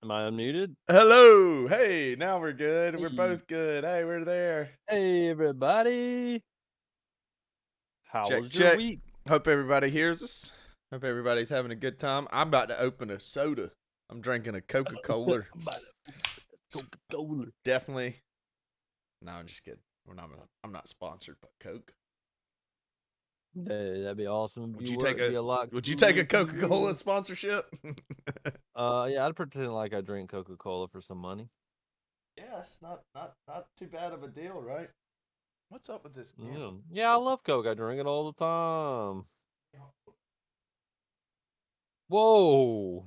Am I unmuted? Hello. Hey, now we're good. We're Hey, both good. Hey, we're there. hey, everybody. How Check, was your check. week? Hope everybody hears us. Hope everybody's having a good time. I'm about to open a soda. I'm drinking a Coca-Cola. I'm about to open that Coca-Cola. Definitely. No, I'm just kidding. I'm not sponsored by Coke. Hey, that'd be awesome if Would you you were. take It'd be a a lot Would you take cooler a if you Coca-Cola were. sponsorship? Yeah, I'd pretend like I drink Coca-Cola for some money. Yeah, it's not too bad of a deal, right? What's up with this Yeah, camera? yeah, I love Coke. I drink it all the time. Whoa,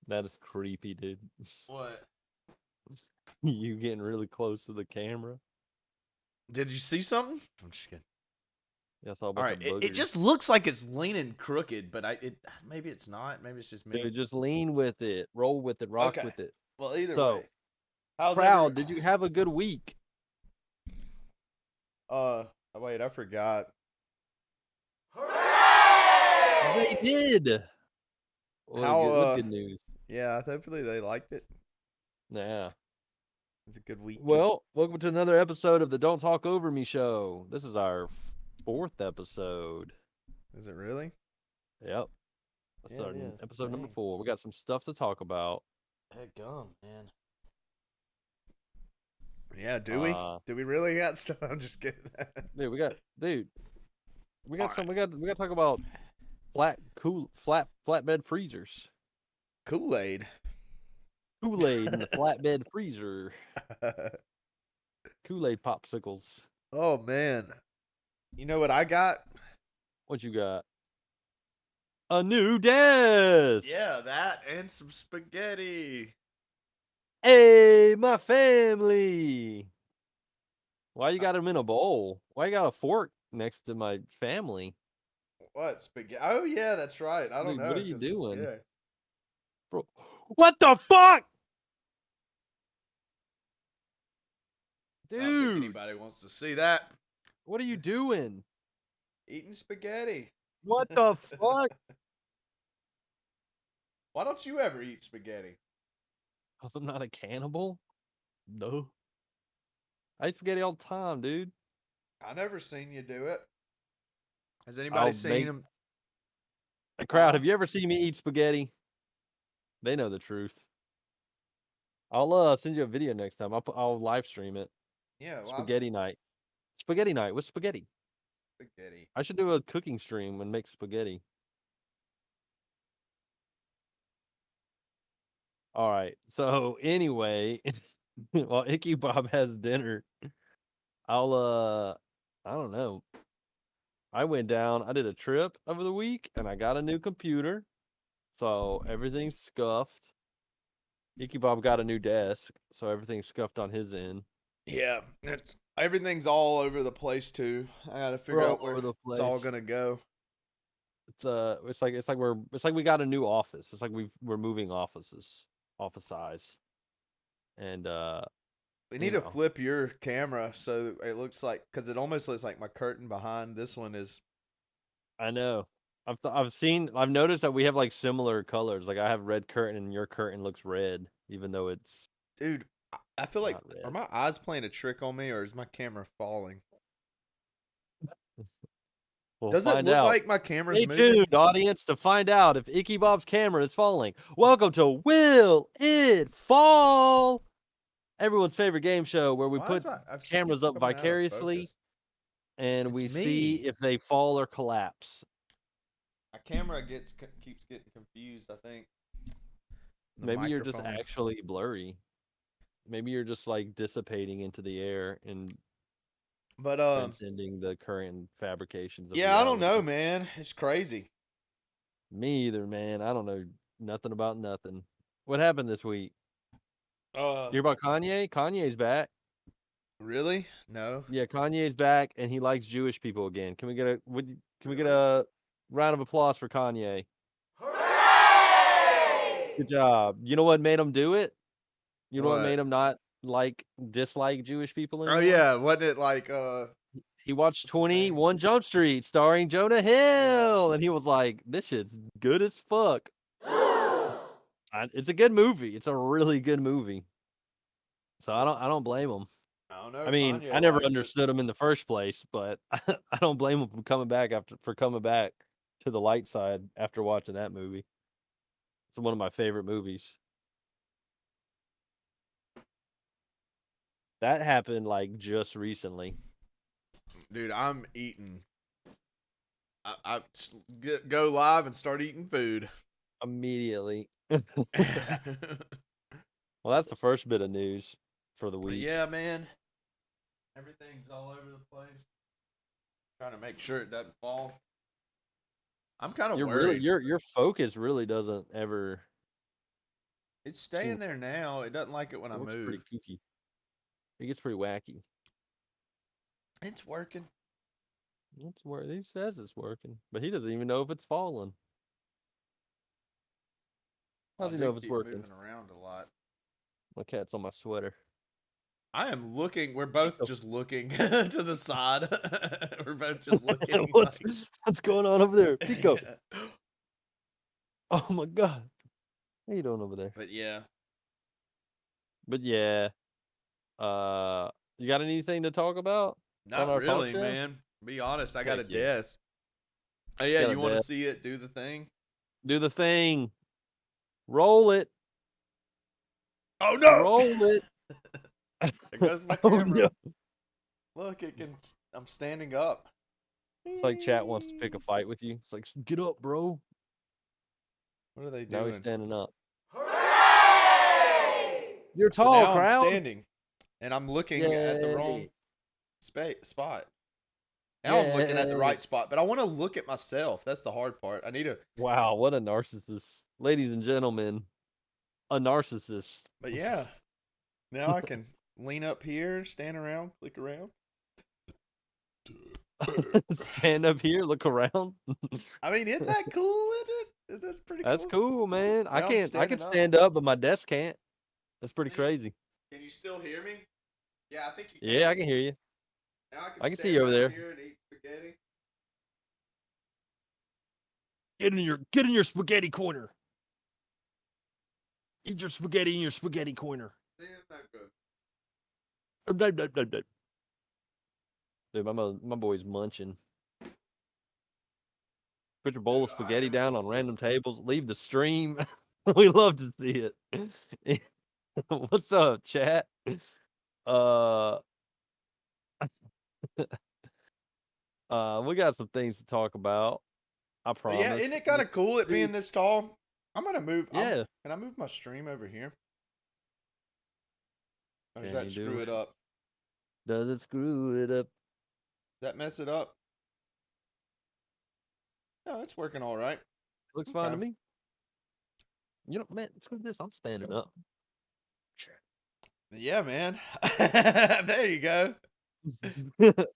that is creepy, dude. What? You getting really close to the camera. Did you see something? I'm just kidding. Yeah, I saw a All bunch right, of it boogers. just looks like it's leaning crooked, but maybe it's not. Maybe it's just me. Dude, just lean with it, roll with it, rock Okay. with it. Well, either So, way, how's every? Proud, did you have a good week? Uh, wait, I forgot. They Hooray! did. How? What good news? Yeah. Hopefully they liked it. Yeah. It's a good week. Well, welcome to another episode of the Don't Talk Over Me show. This is our fourth episode. Is it really? Yep. That's Yeah, our it is. episode number Dang. 4. We got some stuff to talk about. Heck gum, man. Yeah. Do we? Uh, Do we really got stuff? I'm just kidding. dude, we All got some right. we got to talk about flatbed freezers. Kool-Aid. Kool-Aid in the flatbed freezer. Kool-Aid popsicles. Oh man. You know what I got? What you got? A new desk. Yeah, that and some spaghetti. Hey, my family. Why you got them in a bowl? Why you got a fork next to my family? What spaghetti? Oh yeah, that's right. I don't Dude, what are know you because doing? yeah. Bro, what the fuck? I don't think Dude, anybody wants to see that. what are you doing? Eating spaghetti. What the fuck? Why don't you ever eat spaghetti? Because I'm not a cannibal? No. I eat spaghetti all the time, dude. I never seen you do it. Has anybody I'll seen make him? a crowd. Huh? Have you ever seen me eat spaghetti? They know the truth. I'll send you a video next time. I'll live stream it. Yeah, live Spaghetti night. Spaghetti night with spaghetti. spaghetti. I should do a cooking stream and make spaghetti. All right. So anyway, while IckyBob has dinner, I'll I don't know. I went down, I did a trip over the week and I got a new computer. So everything's scuffed. IckyBob got a new desk, so everything's scuffed on his end. Yeah, it's everything's all over the place too. I gotta We're figure all out where over the it's all place. gonna go. It's like we got a new office. It's like we're moving office size. And We you need to know, flip your camera so it looks like because it almost looks like my curtain behind. This one is, I know. I've noticed that we have like similar colors. Like I have red curtain and your curtain looks red, even though it's dude. I feel like not are red. my eyes playing a trick on me or is my camera falling? We'll Does it find look out. like my camera's Stay moving? tuned, audience, to find out if IckyBob's camera is falling. Welcome to Will It Fall? Everyone's favorite game show where we Why is put my I'm cameras up coming out of vicariously focus? and It's we see me. if they fall or collapse. My camera keeps getting confused. I think the Maybe you're just microphone. actually blurry. Maybe you're just like dissipating into the air and But transcending the current fabrications of yeah, I don't know, reality. man. It's crazy. Me either, man. I don't know nothing about nothing. What happened this week? Uh, You hear about Kanye? Kanye's back. really? No. Yeah, Kanye's back, and he likes Jewish people again. Can we get Really? a round of applause for Kanye? Hooray! Good job. You know what made him do it? You know what What? made him not dislike Jewish people Oh anymore? yeah, wasn't it like He watched what's his name? 21 Jump Street starring Jonah Yeah. Hill, and he was like, "This shit's good as fuck." It's a good movie. It's a really good movie. So I don't blame them. I don't know. I mean, Kanye I never likes it. understood them in the first place, but I don't blame them for coming back to the light side after watching that movie. It's one of my favorite movies. That happened like just recently. Dude, I'm eating. Go live and start eating food. Immediately. But Well, that's the first bit of news for the week. yeah, man. Everything's all over the place. Trying to make sure it doesn't fall. I'm kind of worried. Your focus really doesn't ever. It's staying there now. It doesn't like it when It I looks move. pretty kooky. It gets pretty wacky. It's working. It's where he says it's working, but he doesn't even know if it's falling. How I does he do know if it's keep working? moving around a lot. My cat's on my sweater. I am looking. We're both just looking to the side. We're both just looking. What's going on over there, Pico? Yeah. Oh my god, how you doing over there? But yeah, But yeah, you got anything to talk about on not our talk really, show? man. Be honest, I got a Heck yeah, desk. Oh yeah, got a you want to desk. see it? Do the thing. Do the thing. Roll it. Oh no! Roll it. There goes my Oh camera. no. Look, it can. I'm standing up. It's like chat wants to pick a fight with you. It's like, get up, bro. What are they Now he's doing? standing up. Hooray! You're So tall, now I'm crowd. standing, and I'm looking at the wrong Yay. spot. Now I'm looking at the Yay. right spot, but I want to look at myself. That's the hard part. I need to. Wow, what a narcissist. Ladies and gentlemen, a narcissist. But yeah, now I can lean up here, stand around, click around. Stand up here, look around. I mean, isn't that cool? Isn't it? That's pretty cool. That's cool, man. I Now I'm can standing up. stand up, but my desk can't. That's pretty crazy. Can you still hear me? Yeah, I think you can. Yeah, I can hear you. Now I can see stand you over right there. here and eat spaghetti. Get in your spaghetti corner. Eat your spaghetti in your spaghetti corner. See, isn't that good? Dude, my boy's munching. Put your bowl of spaghetti down on random tables. Leave the stream. We love to see it. What's up, chat? We got some things to talk about. I But yeah, promise. isn't it kind of cool it being Dude, this tall? I'm gonna move. yeah. Can I move my stream over here? Or does Can that you screw do it it? up? Does it screw it up? Does that mess it up? No, it's working all right. Looks fine to Okay. me. You know, man, screw this. I'm standing up. Yeah, man. There you go.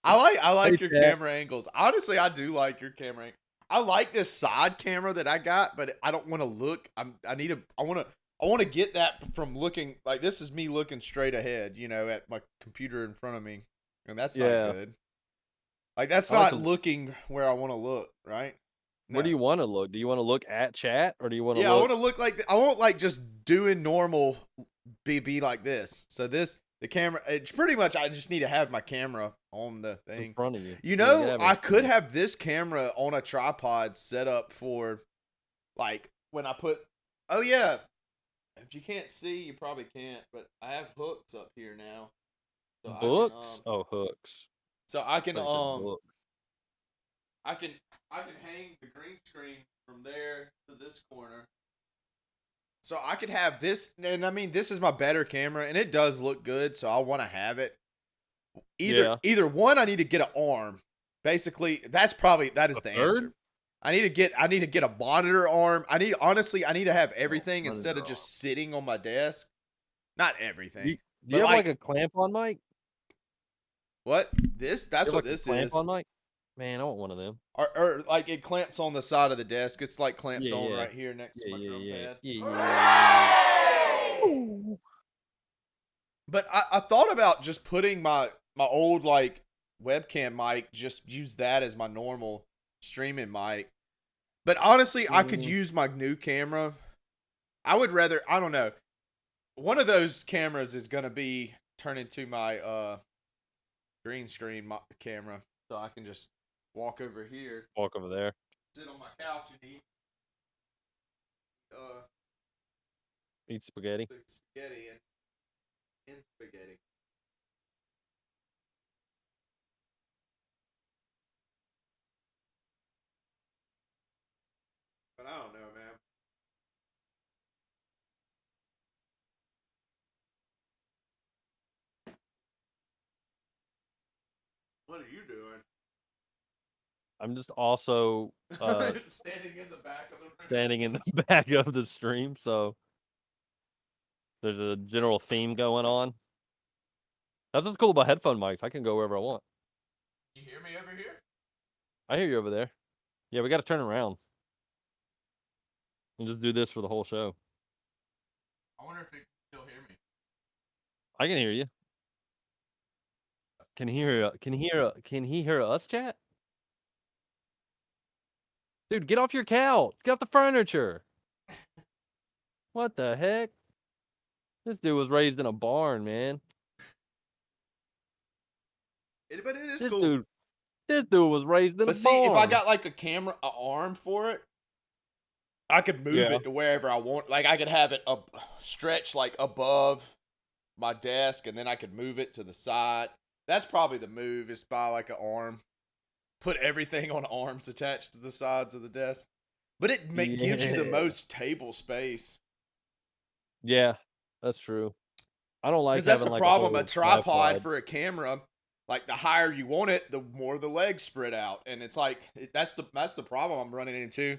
I like Hey, your chat. camera angles. Honestly, I do like your camera. I like this side camera that I got, but I don't want to look. I want to get that from looking like this is me looking straight ahead, at my computer in front of me, and that's not Yeah. good. Like that's I like not to- looking where I want to look, right? Where do No. you want to look? Do you want to look at chat or do you want to Yeah, I look? want to look like I won't like just doing normal be like this. So the camera, it's pretty much I just need to have my camera on the in thing. front of you? You Yeah, know, gotta have it I in front could of you. have this camera on a tripod set up for like when I put oh yeah. If you can't see, you probably can't, but I have hooks up here now. So Books? Oh, hooks. I can Thought you said books. I can hang the green screen from there to this corner. So I could have this, and I mean this is my better camera, and it does look good, so I want to have it. Yeah. Either one, I need to get an arm. Basically, that is A the third? answer. I need to get a monitor arm. I need to have everything instead of monitor just sitting on my desk. Not everything. Do but you have like a clamp on mic? what? That's You have, what like, a this clamp is. on mic? Man, I want one of them. Or like it clamps on the side of the desk. It's like clamped Yeah, on yeah. right here next to my drum pad. Yeah. Hooray! But I thought about just putting my old like webcam mic, just use that as my normal streaming mic. But honestly, I could use my new camera I would rather. I don't know. One of those cameras is gonna be turn into my green screen camera, so I can just walk over here, Walk over there. sit on my couch, and eat Eat spaghetti. spaghetti and spaghetti. But I don't know, man. What are you doing? I'm just also Standing in the back of the room. standing in the back of the stream, so there's a general theme going on. That's what's cool about headphone mics. I can go wherever I want. You hear me over here? I hear you over there. Yeah, we got to turn around and just do this for the whole show. I wonder if it can still hear me. I can hear you. Can he hear? Can he hear us, chat? Dude, get off your couch. Get off the furniture. What the heck? This dude was raised in a barn, man. But it is This cool. dude, this dude was raised in a But see, if I barn. got like a camera, an arm for it, I could move Yeah. it to wherever I want. Like I could have it up, stretch like above my desk, and then I could move it to the side. That's probably the move. Is buy like an arm, put everything on arms attached to the sides of the desk. But it gives you the Yeah. most table space. Yeah, that's true. I don't like Because that's having the like a problem. A whole tripod tripod. for a camera, like the higher you want it, the more the legs spread out, and it's like that's the problem I'm running into.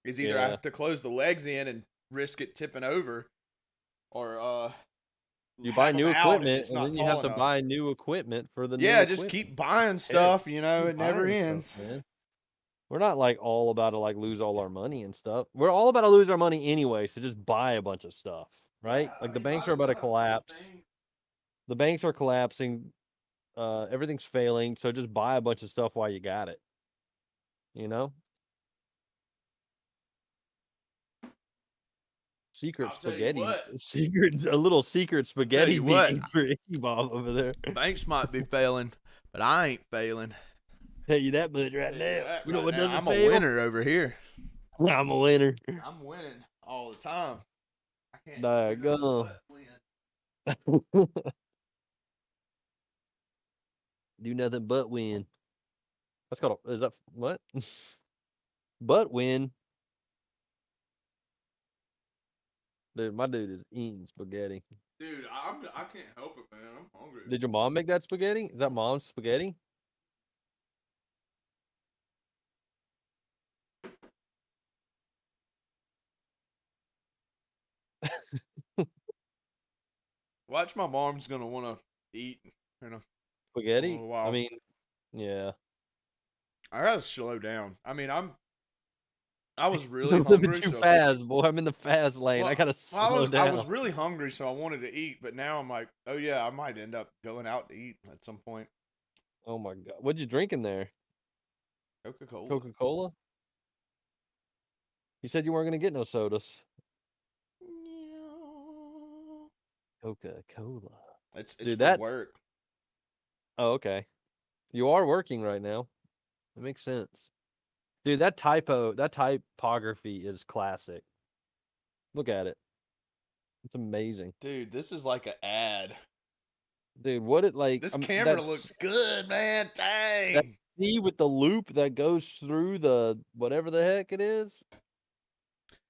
Is either I Yeah. have to close the legs in and risk it tipping over, or You buy have them new out and equipment, it's and not then you have tall to enough. buy new equipment for the new Yeah, just equipment. keep buying It's terrible. stuff. You know, Keep it never buying stuff, ends. man. We're not like all about to like lose all our money and stuff. We're all about to lose our money anyway, so just buy a bunch of stuff, right? Yeah, Like I the mean, banks might are as about well to have a couple collapse. things. The banks are collapsing. Everything's failing, so just buy a bunch of stuff while you got it. You know? Secret I'll tell you spaghetti, what. a little secret I'll tell spaghetti you what. meeting for IckyBob over there. Banks might be failing, but I ain't failing. Tell you that much right Tell you now. that You know right what now. doesn't I'm a fail? winner over here. I'm a winner. I'm winning all the time. I can't do nothing Daggone. but win. Do nothing but win. That's called is that what? But win. Dude, my dude is eating spaghetti. Dude, I can't help it, man. I'm hungry. Did your mom make that spaghetti? Is that mom's spaghetti? Watch, my mom's gonna want to eat in a Spaghetti? little I while. mean, yeah. I gotta slow down. I mean, I was really I'm living hungry, too so fast, boy. I'm in the fast lane. I gotta slow I was down. really hungry, so I wanted to eat. But now I'm like, oh yeah, I might end up going out to eat at some point. Oh my god. What'd you drink in there? Coca Cola. Coca-Cola? You said you weren't gonna get no sodas. Coca-Cola. It's Dude, for that work. oh, okay. You are working right now. That makes sense. Dude, that typography is classic. Look at it. It's amazing. Dude, this is like an ad. Dude, what it like This camera that's looks good, man. that Dang. C with the loop that goes through the whatever the heck it is.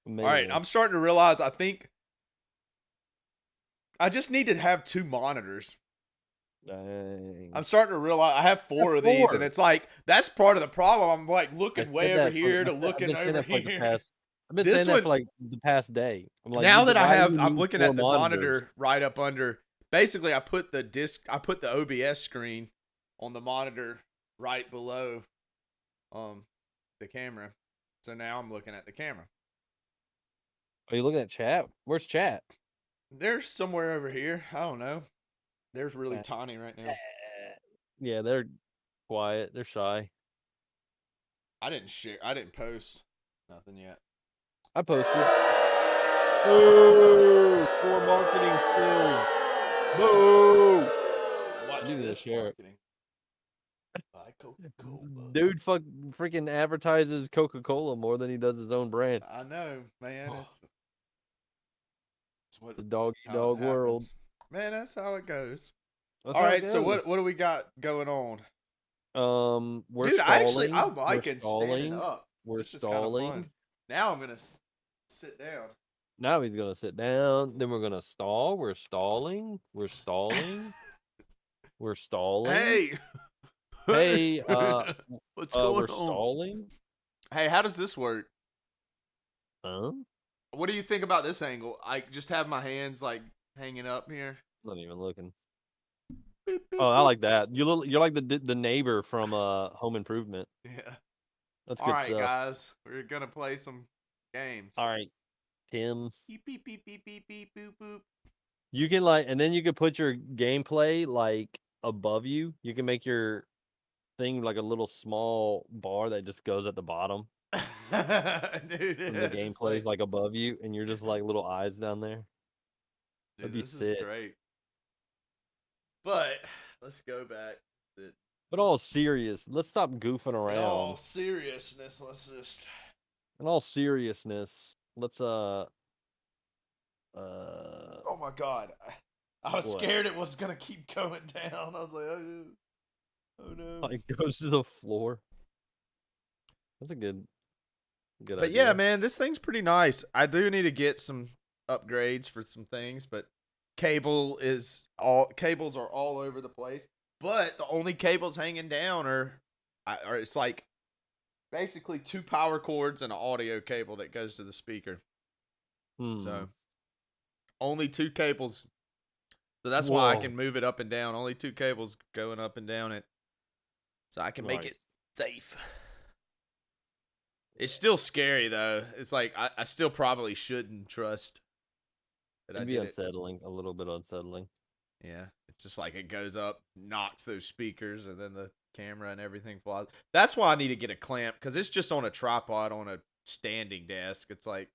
All right, Amazing. I'm starting to realize I think I just need to have two monitors. Dang. I'm starting to realize I have That's four of these, and four. it's like that's part of the problem. I'm like I looking way said over that for here to I've looking been saying over that for like the here. past I've been saying This that for one, like the past day. I'm like, now that I why do have, you I'm need looking four at the monitors? monitor right up under. Basically, I put the OBS screen on the monitor right below the camera. So now I'm looking at the camera. Are you looking at chat? Where's chat? They're somewhere over here. I don't know. They're really Uh, tiny right now. Yeah, they're quiet. They're shy. I didn't post nothing yet. I posted. Boo! Poor marketing skills. Boo! Watch You need to this share it. marketing. Buy Coca-Cola. Dude freaking advertises Coca-Cola more than he does his own brand. I know, man. It's It's a dog eat how it dog world. happens. Man, that's how it goes. That's All how it right, so goes. what do we got going on? We're Dude, I stalling. We're liking standing stalling. up. We're This is kind of fun. stalling. Now I'm gonna sit down. Now he's gonna sit down. Then we're gonna stall. We're stalling. We're stalling. We're stalling. Hey, Hey, what's going we're on? stalling. Hey, how does this work? Huh? What do you think about this angle? I just have my hands like hanging up here. Not even looking. Boop, boop, Oh, I boop. like that. You're like the neighbor from Home Improvement. Yeah. That's All good right, stuff. guys, we're gonna play some games. All right, Tim. Beep beep beep beep beep beep boop boop. You can and then you can put your gameplay like above you. You can make your thing like a little small bar that just goes at the bottom, Dude, and the it's gameplay's like above you, and you're just like little eyes down there. That'd dude, be this is sick. great. But let's go back. But all serious, let's stop goofing In all around. seriousness, let's just. In all seriousness, let's Oh my god, I was what? scared it was gonna keep going down. I was like, oh no. Like goes to the floor. That's a good But yeah, idea. man, this thing's pretty nice. I do need to get some upgrades for some things, but cables are all over the place. But the only cables hanging down are it's like basically two power cords and an audio cable that goes to the speaker. So only two cables. So that's why I Whoa. can move it up and down. Only two cables going up and down it. So I can make it safe. It's still scary though. It's like I still probably shouldn't trust that I It'd be did it. unsettling, a little bit unsettling. Yeah, it's just like it goes up, knocks those speakers, and then the camera and everything flies. That's why I need to get a clamp because it's just on a tripod on a standing desk. It's like,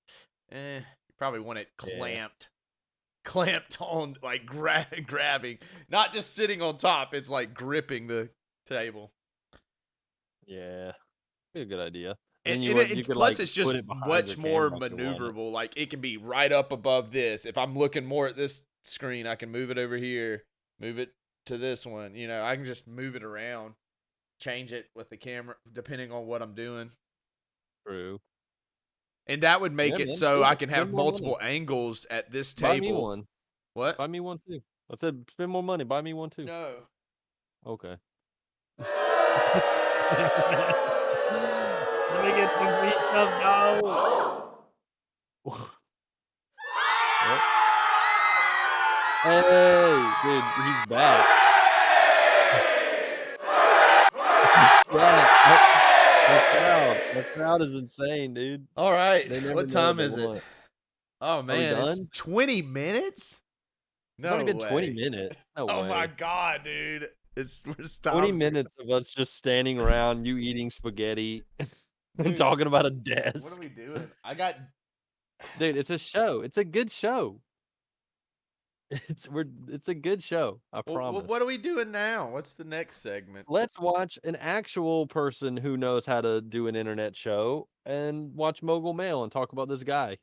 you probably want it clamped on, like grabbing, not just sitting on top. It's like gripping the table. Yeah, be a good idea. And, Then you could plus, like it's just put it behind your much more camera if you want it. maneuverable. Like it can be right up above this. If I'm looking more at this screen, I can move it over here, move it to this one. You know, I can just move it around, change it with the camera depending on what I'm doing. True. And that would make Yeah, it man. so I can Spend have more money. multiple angles at this Buy me table. one. What? Buy me one too. I said spend more money. Buy me one too. No. Okay. Let me get some free stuff now. What? Hey, dude, he's back. Yeah, the crowd is insane, dude. All right. They never What know what time they is it? want. Oh Are we man, it's done? 20 minutes? It's only No been 20 way. minutes. No Oh my way. god, dude. It's 20 time's minutes of us just standing around, you eating spaghetti and dude. talking about a What are desk. we doing? I got Dude, it's a show. It's a good show. It's a good show. I well, what are promise. we doing now? What's the next segment? Let's watch an actual person who knows how to do an internet show and watch Mogul Mail and talk about this guy.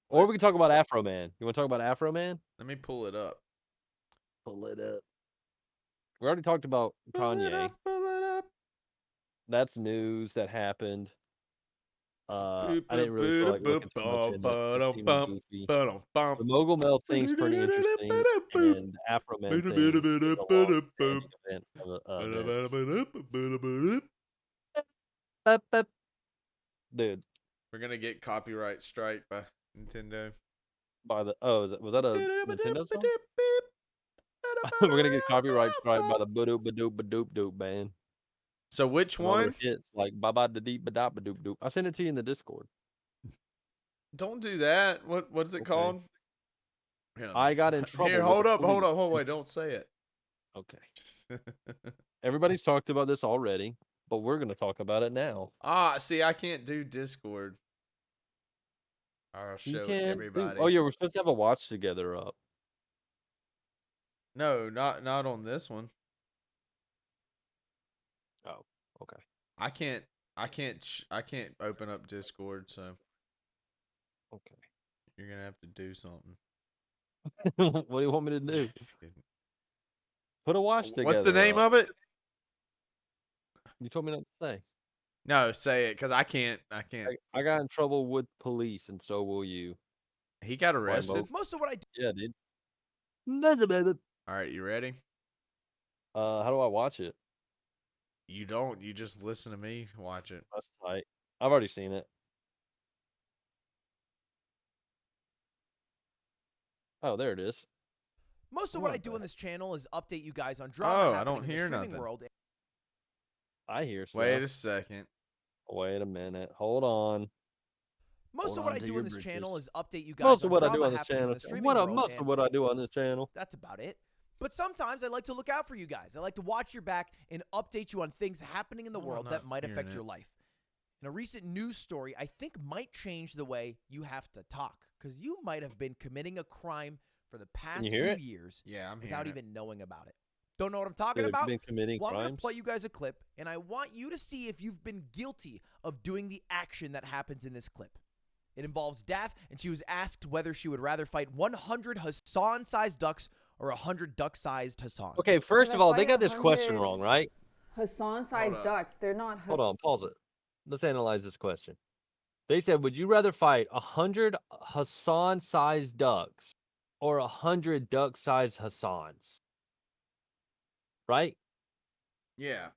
Or we can talk about Afro Man. You want to talk about Afro Man? Let me pull it up. Pull it up. We already talked about Pull it Kanye. up, pull it up. That's news that happened. Boop, I boop, didn't really feel boop, like boop, looking too much bum, into it. It ba-dum, seemed bum, goofy. ba-dum, bum. The Mogul Mail thing's pretty interesting, Boop. and the Afro Man thing is a long-standing event of events. Bup, bup. Dude, We're gonna get copyright strike by Nintendo. by the was that a Nintendo song? We're gonna get copyright strike by the badoop badoop badoop doop band So which and all their one? hits like ba ba da deep ba da ba doop doop. I sent it to you in the Discord. Don't do that. What is it Okay. called? Here, I got in trouble here, with the hold police. up, wait, don't say it. Okay. Everybody's talked about this already, but we're gonna talk about it now. See, I can't do Discord. I'll You show can't do. everybody. Oh yeah, we're supposed to have a watch together up. No, not on this one. Oh, okay. I can't open up Discord, so Okay. you're gonna have to do something. What do you want me to do? Put a watch together. What's the name of it? You told me not to say. No, say it, cause I can't. I got in trouble with police, and so will you. He got arrested. Most of what I do. Yeah, dude. That's about it. All right, you ready? How do I watch it? You don't. You just listen to me watch it. That's tight. I've already seen it. Oh, there it is. Most of what I do on this channel is update you guys on drama Oh, I happening don't in the hear streaming nothing. world. I hear stuff. Wait a second. Wait a minute. Hold on. Most Hold of what on I to do your on this britches. channel is update you guys Most on of what I drama do on this happening in channel. the streaming world. Most of what I do on this channel. That's about it. But sometimes I like to look out for you guys. I like to watch your back and update you on things happening in the world that might affect your life. And a recent news story I think might change the way you have to talk, because you might have been committing a crime for the past few years without even knowing about it. Don't know what I'm talking about? Been committing well, I'm crimes? going to play you guys a clip, and I want you to see if you've been guilty of doing the action that happens in this clip. It involves Daff, and she was asked whether she would rather fight 100 Hassan-sized ducks or 100 duck-sized Hassans. Okay, first of all, they got this question wrong, right? Hassan-sized ducks. They're not. Hold on, pause it. Let's analyze this question. They said, would you rather fight 100 Hassan-sized ducks or 100 duck-sized Hassans? Right? Yeah.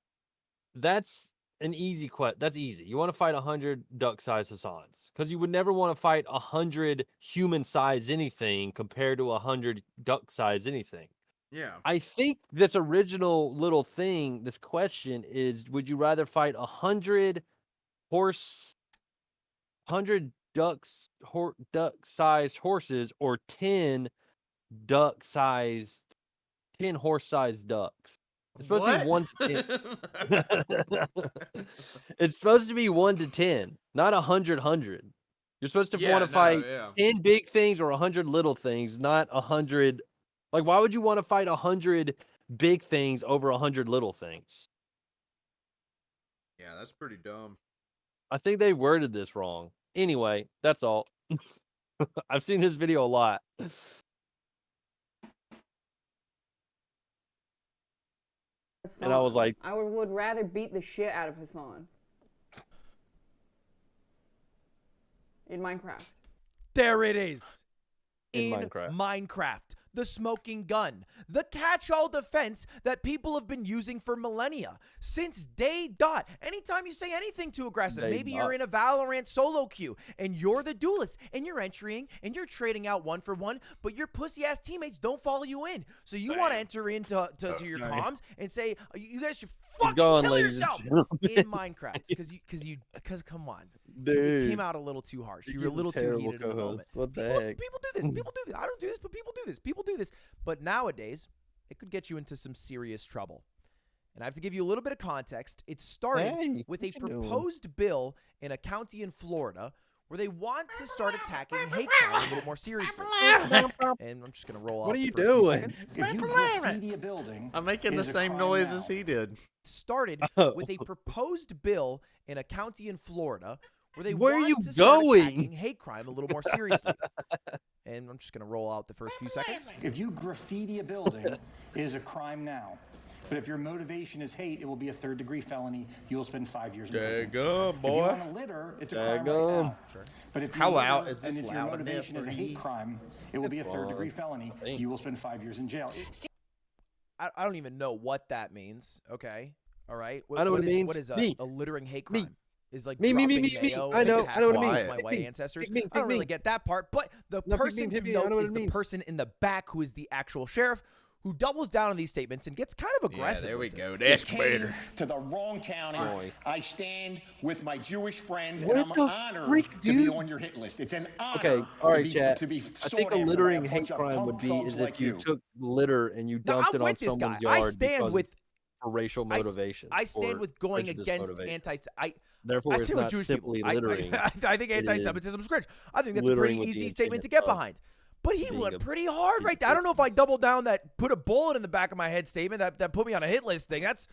That's an easy question. That's easy. You want to fight 100 duck-sized Hassans because you would never want to fight 100 human-sized anything compared to 100 duck-sized anything. Yeah. I think this original little thing, this question is, would you rather fight 100 duck-sized horses or 10 horse-sized ducks? It's supposed to be 1 to 10. It's supposed to be 1 to 10, not 100. You're supposed to want to fight 10 big things or 100 little things, not 100. Like, why would you want to fight 100 big things over 100 little things? Yeah, that's pretty dumb. I think they worded this wrong. Anyway, that's all. I've seen this video a lot. And I was like, I would rather beat the shit out of Hassan in Minecraft. There it is. In Minecraft. The smoking gun, the catch-all defense that people have been using for millennia, since day dot. Anytime you say anything too aggressive, maybe you're in a Valorant solo queue, and you're the duelist, and you're entering, and you're trading out 1 for 1, but your pussy-ass teammates don't follow you in. So you want to enter into your comms and say, you guys should fucking kill yourself in Minecraft. Because come on. Dude. It came out a little too harsh. You were a little too heated in the moment. What the heck? People do this. People do this. I don't do this, but people do this. People do this. But nowadays, it could get you into some serious trouble. And I have to give you a little bit of context. It started with a proposed bill in a county in Florida where they want to start attacking hate crime a little more seriously. And I'm just going to roll off. What are you doing? If you graffiti a building, I'm making the same noise as he did. Started with a proposed bill in a county in Florida where they Where are want you to start going? attacking hate crime a little more seriously. And I'm just going to roll out the first few seconds. if you graffiti a building, it is a crime now. But if your motivation is hate, it will be a 3rd-degree felony. You will spend 5 years in prison. Daggum, If you boy. want to litter, it's a crime right now. But if you How litter, loud is and this if your loud enough motivation is for a hate crime, it will be a 3rd-degree felony. You will spend 5 years in jail. I don't even know what that means. Okay. All right. I know what it means. What is Me. a littering hate crime? Is like Me. dropping mayo I know. and I know what it attack means. my Pick white me. ancestors. Pick me. I don't Pick really me. get that part, but the No, pick person me. to I know note what is it the means. person in the back who is the actual sheriff who doubles down on these statements and gets kind of aggressive. There we with it. go. That's better. To the wrong county. Boy. I stand with my Jewish friends, What and I'm the honored freak, to dude? be on your hit list. It's an honor Okay, all right, to be, chat. to be I sought think a after by littering a hate bunch of crime punk would be thugs is like if you took litter and you Now, dumped I'm it on with this guy. someone's yard. I stand because- with for racial motivation. I stand or with going prejudice against motivation. I Therefore, it's stand with not Jewish people. simply littering. I think anti-Semitism is cringe. I think that's a littering pretty with the easy statement to intent get of behind. But he being went a pretty hard right there. I don't know if person. I double down that put a bullet in the back of my head statement that put me on a hit list thing. That's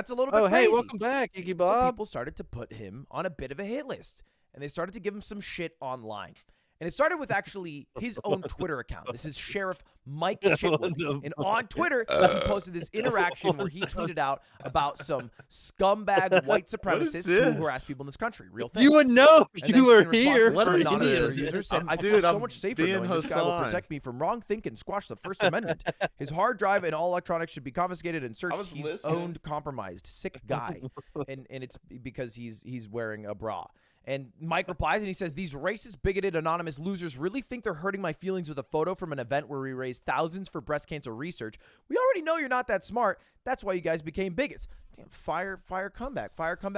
a little bit Oh, crazy. hey, welcome back, Icky So Bob. people started to put him on a bit of a hit list, and they started to give him some shit online. And it started with actually his own Twitter account. This is Sheriff Mike Chitwood. And on Twitter, he posted this interaction where he tweeted out about some scumbag white supremacists who this? harass people in this country. Real thing. You would know if And you then were in response here. to this, What an is anonymous this? Twitter user said, I feel Dude, so I'm much safer being knowing this guy will Hassan. protect me from wrong thinking, squash the First Amendment. His hard drive and all electronics should be confiscated and searched. was He's listening. owned, compromised, sick guy. and it's because he's wearing a bra. And Mike replies and he says, these racist, bigoted, anonymous losers really think they're hurting my feelings with a photo from an event where we raised thousands for breast cancer research. We already know you're not that smart. That's why you guys became bigots. Damn, fire comeback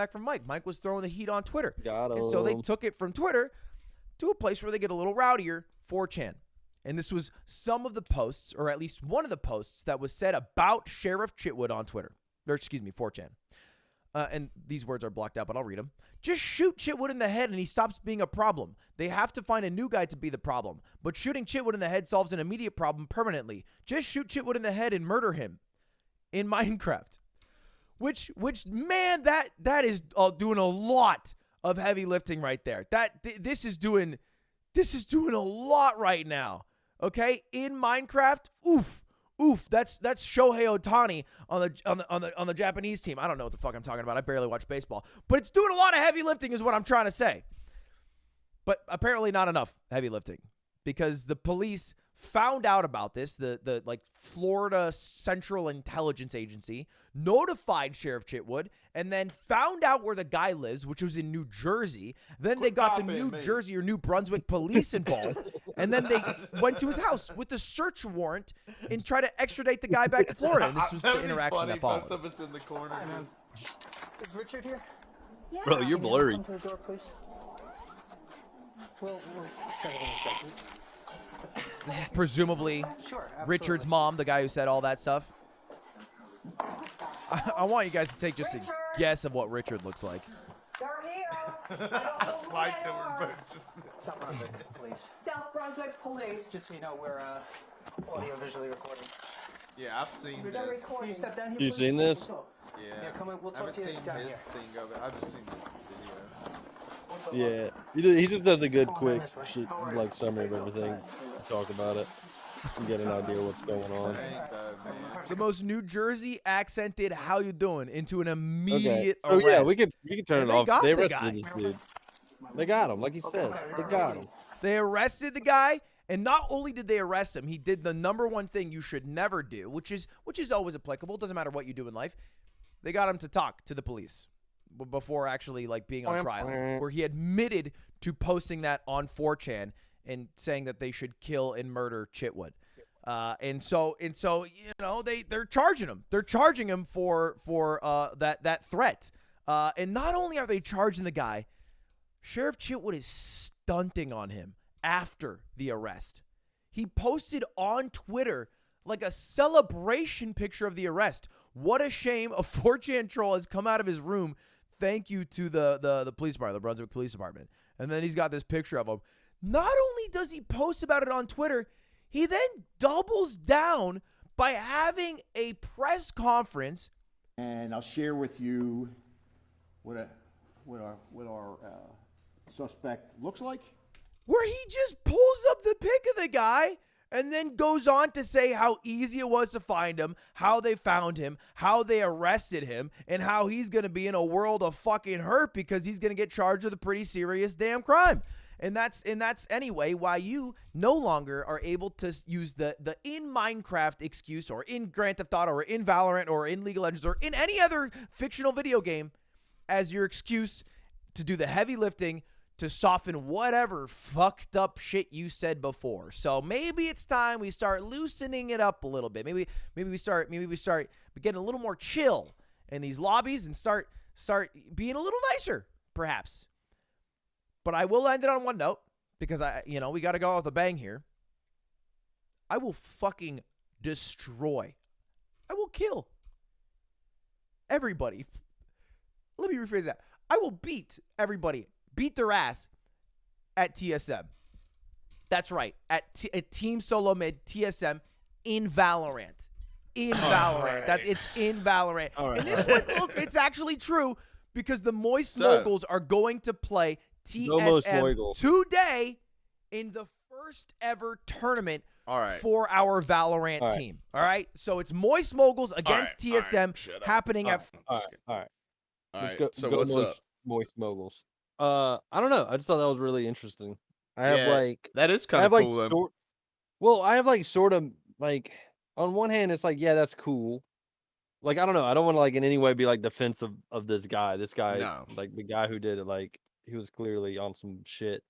from Mike. Mike was throwing the heat on Twitter. Got And so they him. took it from Twitter to a place where they get a little rowdier, 4chan. And this was some of the posts, or at least one of the posts that was said about Sheriff Chitwood on Twitter. Or excuse me, 4chan. And these words are blocked out, but I'll read them. Just shoot Chitwood in the head and he stops being a problem. They have to find a new guy to be the problem. But shooting Chitwood in the head solves an immediate problem permanently. Just shoot Chitwood in the head and murder him in Minecraft. Which man, that is doing a lot of heavy lifting right there. This is doing a lot right now. Okay? In Minecraft, oof, that's Shohei Ohtani on the Japanese team. I don't know what the fuck I'm talking about. I barely watch baseball. But it's doing a lot of heavy lifting is what I'm trying to say. But apparently not enough heavy lifting because the police found out about this. The like Florida Central Intelligence Agency notified Sheriff Chitwood and then found out where the guy lives, which was in New Jersey. Then they got the New Jersey or New Brunswick police involved. And then they went to his house with a search warrant and tried to extradite the guy back to Florida. And this was the interaction that followed. Both of us in the corner. Is Richard here? Yeah. Bro, you're Can you blurry. come to the door, please? We'll start it in a second. This is presumably Sure, absolutely. Richard's mom, the guy who said all that stuff. I want you guys to take just a guess of what Richard looks like. They're here. Like that we're both just. South Brunswick, please. South Brunswick Police. Just so you know, we're audio visually recording. Yeah, I've seen They're this. Can you step down here, You please? seen this? Yeah. Yeah, come in. We'll I talk haven't to you seen down his here. thing of it. I've just seen the Yeah, he just does a good, quick, shit, like summary of everything. Talk about it and get an idea what's going on. video. Ain't though, man. The most New Jersey accented "How you doing?" into an Okay, immediate so yeah, we arrest. can turn And it they off. got They the arrested guy. this dude. They got him, like he said. They got him. They arrested the guy, and not only did they arrest him, he did the number one thing you should never do, which is always applicable. It doesn't matter what you do in life. They got him to talk to the police before actually like being on trial, where he admitted to posting that on 4chan and saying that they should kill and murder Chitwood. And so you know they're charging him. They're charging him for that threat. And not only are they charging the guy, Sheriff Chitwood is stunting on him after the arrest. He posted on Twitter like a celebration picture of the arrest. What a shame a 4chan troll has come out of his room. Thank you to the police department, the Brunswick Police Department. And then he's got this picture of him. Not only does he post about it on Twitter, he then doubles down by having a press conference. And I'll share with you what our suspect looks like. Where he just pulls up the pic of the guy and then goes on to say how easy it was to find him, how they found him, how they arrested him, and how he's going to be in a world of fucking hurt because he's going to get charged with a pretty serious damn crime. And that's anyway why you no longer are able to use the in Minecraft excuse or in Grand Theft Auto or in Valorant or in League of Legends or in any other fictional video game as your excuse to do the heavy lifting to soften whatever fucked up shit you said before. So maybe it's time we start loosening it up a little bit. Maybe we start getting a little more chill in these lobbies and start being a little nicer, perhaps. But I will end it on one note because we got to go out with a bang here. I will fucking destroy. I will kill everybody. Let me rephrase that. I will beat everybody, beat their ass at TSM. That's right, at Team Solo Mid TSM in Valorant. In Valorant. right. It's in Valorant. All right, And this all one, right. look, it's actually true because the Moist So- Moguls are going to play No Moist TSM Moguls. today in the first ever tournament All right. for our Valorant All right. team. All right? So it's Moist Moguls against all right, TSM shut up. happening at All right. All Let's right, go. so go what's moist, up? Moist moguls. I don't know. I just thought that was really interesting. I have Yeah, like that is I kind have of like cool. Though. sort. Well, I have like sort of like on one hand, it's like yeah, that's cool. Like I don't know. I don't want to like in any way be like defensive of this guy. This guy, No. like the guy who did it, like he was clearly on some shit.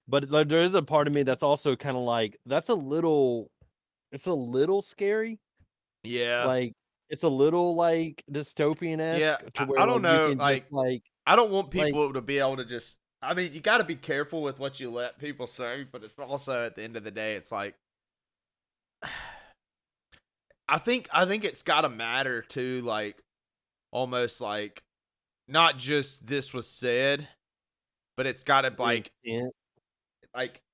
But like, there is a part of me that's also kind of like that's a little. It's a little scary. Yeah. Like it's a little like dystopian Yeah, esque to I where don't like you know, can like, just like I don't want like- people to be able to just. I mean, you got to be careful with what you let people say, but it's also at the end of the day, it's like. I think it's got to matter too, like almost like not just this was said, but it's got to like intent.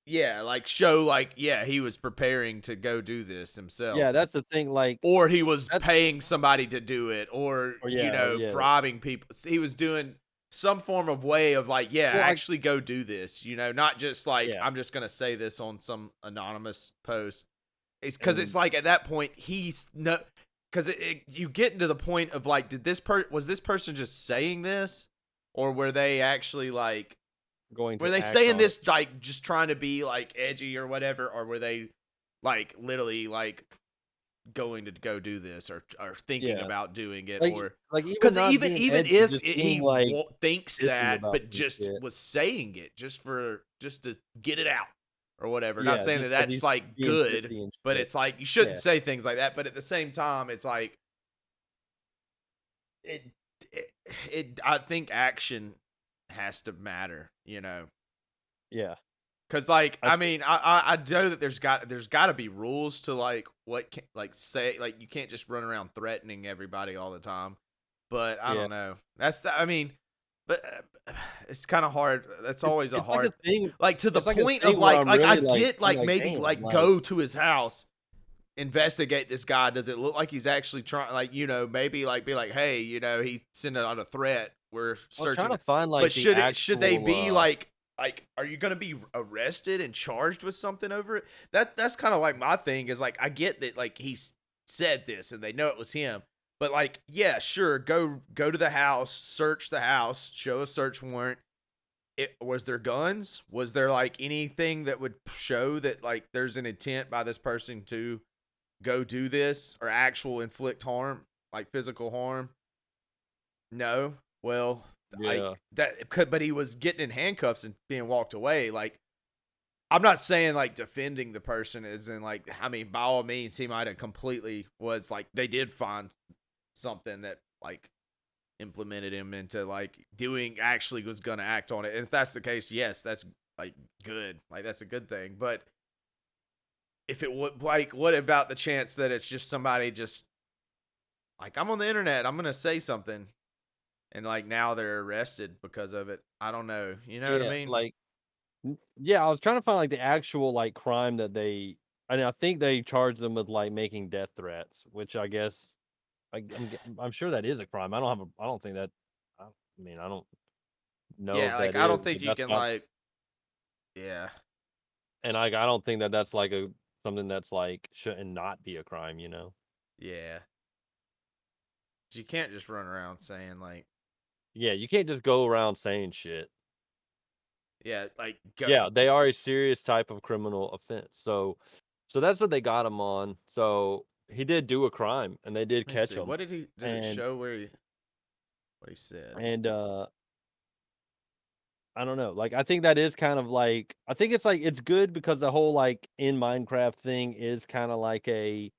yeah, like show like yeah, he was preparing to go do this himself. Yeah, that's the thing. Like, Or he was That's- paying somebody to do it, or yeah. bribing people. He was doing some form of way of like, yeah, Well, actually go do this. Not just like Yeah. I'm just gonna say this on some anonymous post. It's because it's And- like at that point he's no, because you get into the point of like, was this person just saying this, or were they actually like? going to Were they act saying on this it. like just trying to be like edgy or whatever, or were they like literally like going to go do this or thinking Yeah. about doing it, Like, or like because not even being edgy, if just he being, like thinks pissy that, about but some just shit. was saying it just to get it out or whatever. Yeah, Not saying just that 'cause that's he's like being good, pissy and but shit. it's like you shouldn't Yeah. say things like that. But at the same time, it's like it I think action has to matter, Yeah, Cause like I I mean I know that there's got to be rules to like what can like say like you can't just run around threatening everybody all the time, but I Yeah. don't know. That's I mean, but it's kind of hard. That's always a it's hard like a thing. like to the it's like a point thing of where like I'm I really, like, get I'm like like, maybe damn, like like- go to his house, investigate this guy. Does it look like he's actually trying like maybe like be like hey he sent out a threat. We're I was searching. trying to find like But the should they be actual, like are you gonna be arrested and charged with something over it? That's kind of like my thing is like I get that like he said this and they know it was him, but like yeah sure go to the house, search the house, show a search warrant. Was there guns? Was there like anything that would show that like there's an intent by this person to go do this or actual inflict harm, like physical harm? No. Well, Yeah. but he was getting in handcuffs and being walked away. Like, I'm not saying like defending the person is in like, I mean, by all means, he might have completely was like, they did find something that like implemented him into like actually was going to act on it. And if that's the case, yes, that's like good. Like, that's a good thing. But if it would like, what about the chance that it's just somebody just like, I'm on the internet, I'm going to say something. And like now they're arrested because of it. I don't know. You know what I mean? Like, yeah, I was trying to find like the actual like crime that they. I think they charged them with like making death threats, which I guess I'm sure that is a crime. I don't think that. I mean, I don't know. Yeah, if like that I don't is, think but you that's can not- like. Yeah. And I don't think that that's like something that's like shouldn't not be a crime. Yeah. You can't just run around saying like, Yeah, you can't just go around saying shit. yeah, like go. Yeah, they are a serious type of criminal offense. So that's what they got him on. So he did do a crime, and they did Let me catch see. him. What did he? Did it And- show what he said? And I don't know. Like I think that is kind of like I think it's like it's good because the whole like in Minecraft thing is kind of like a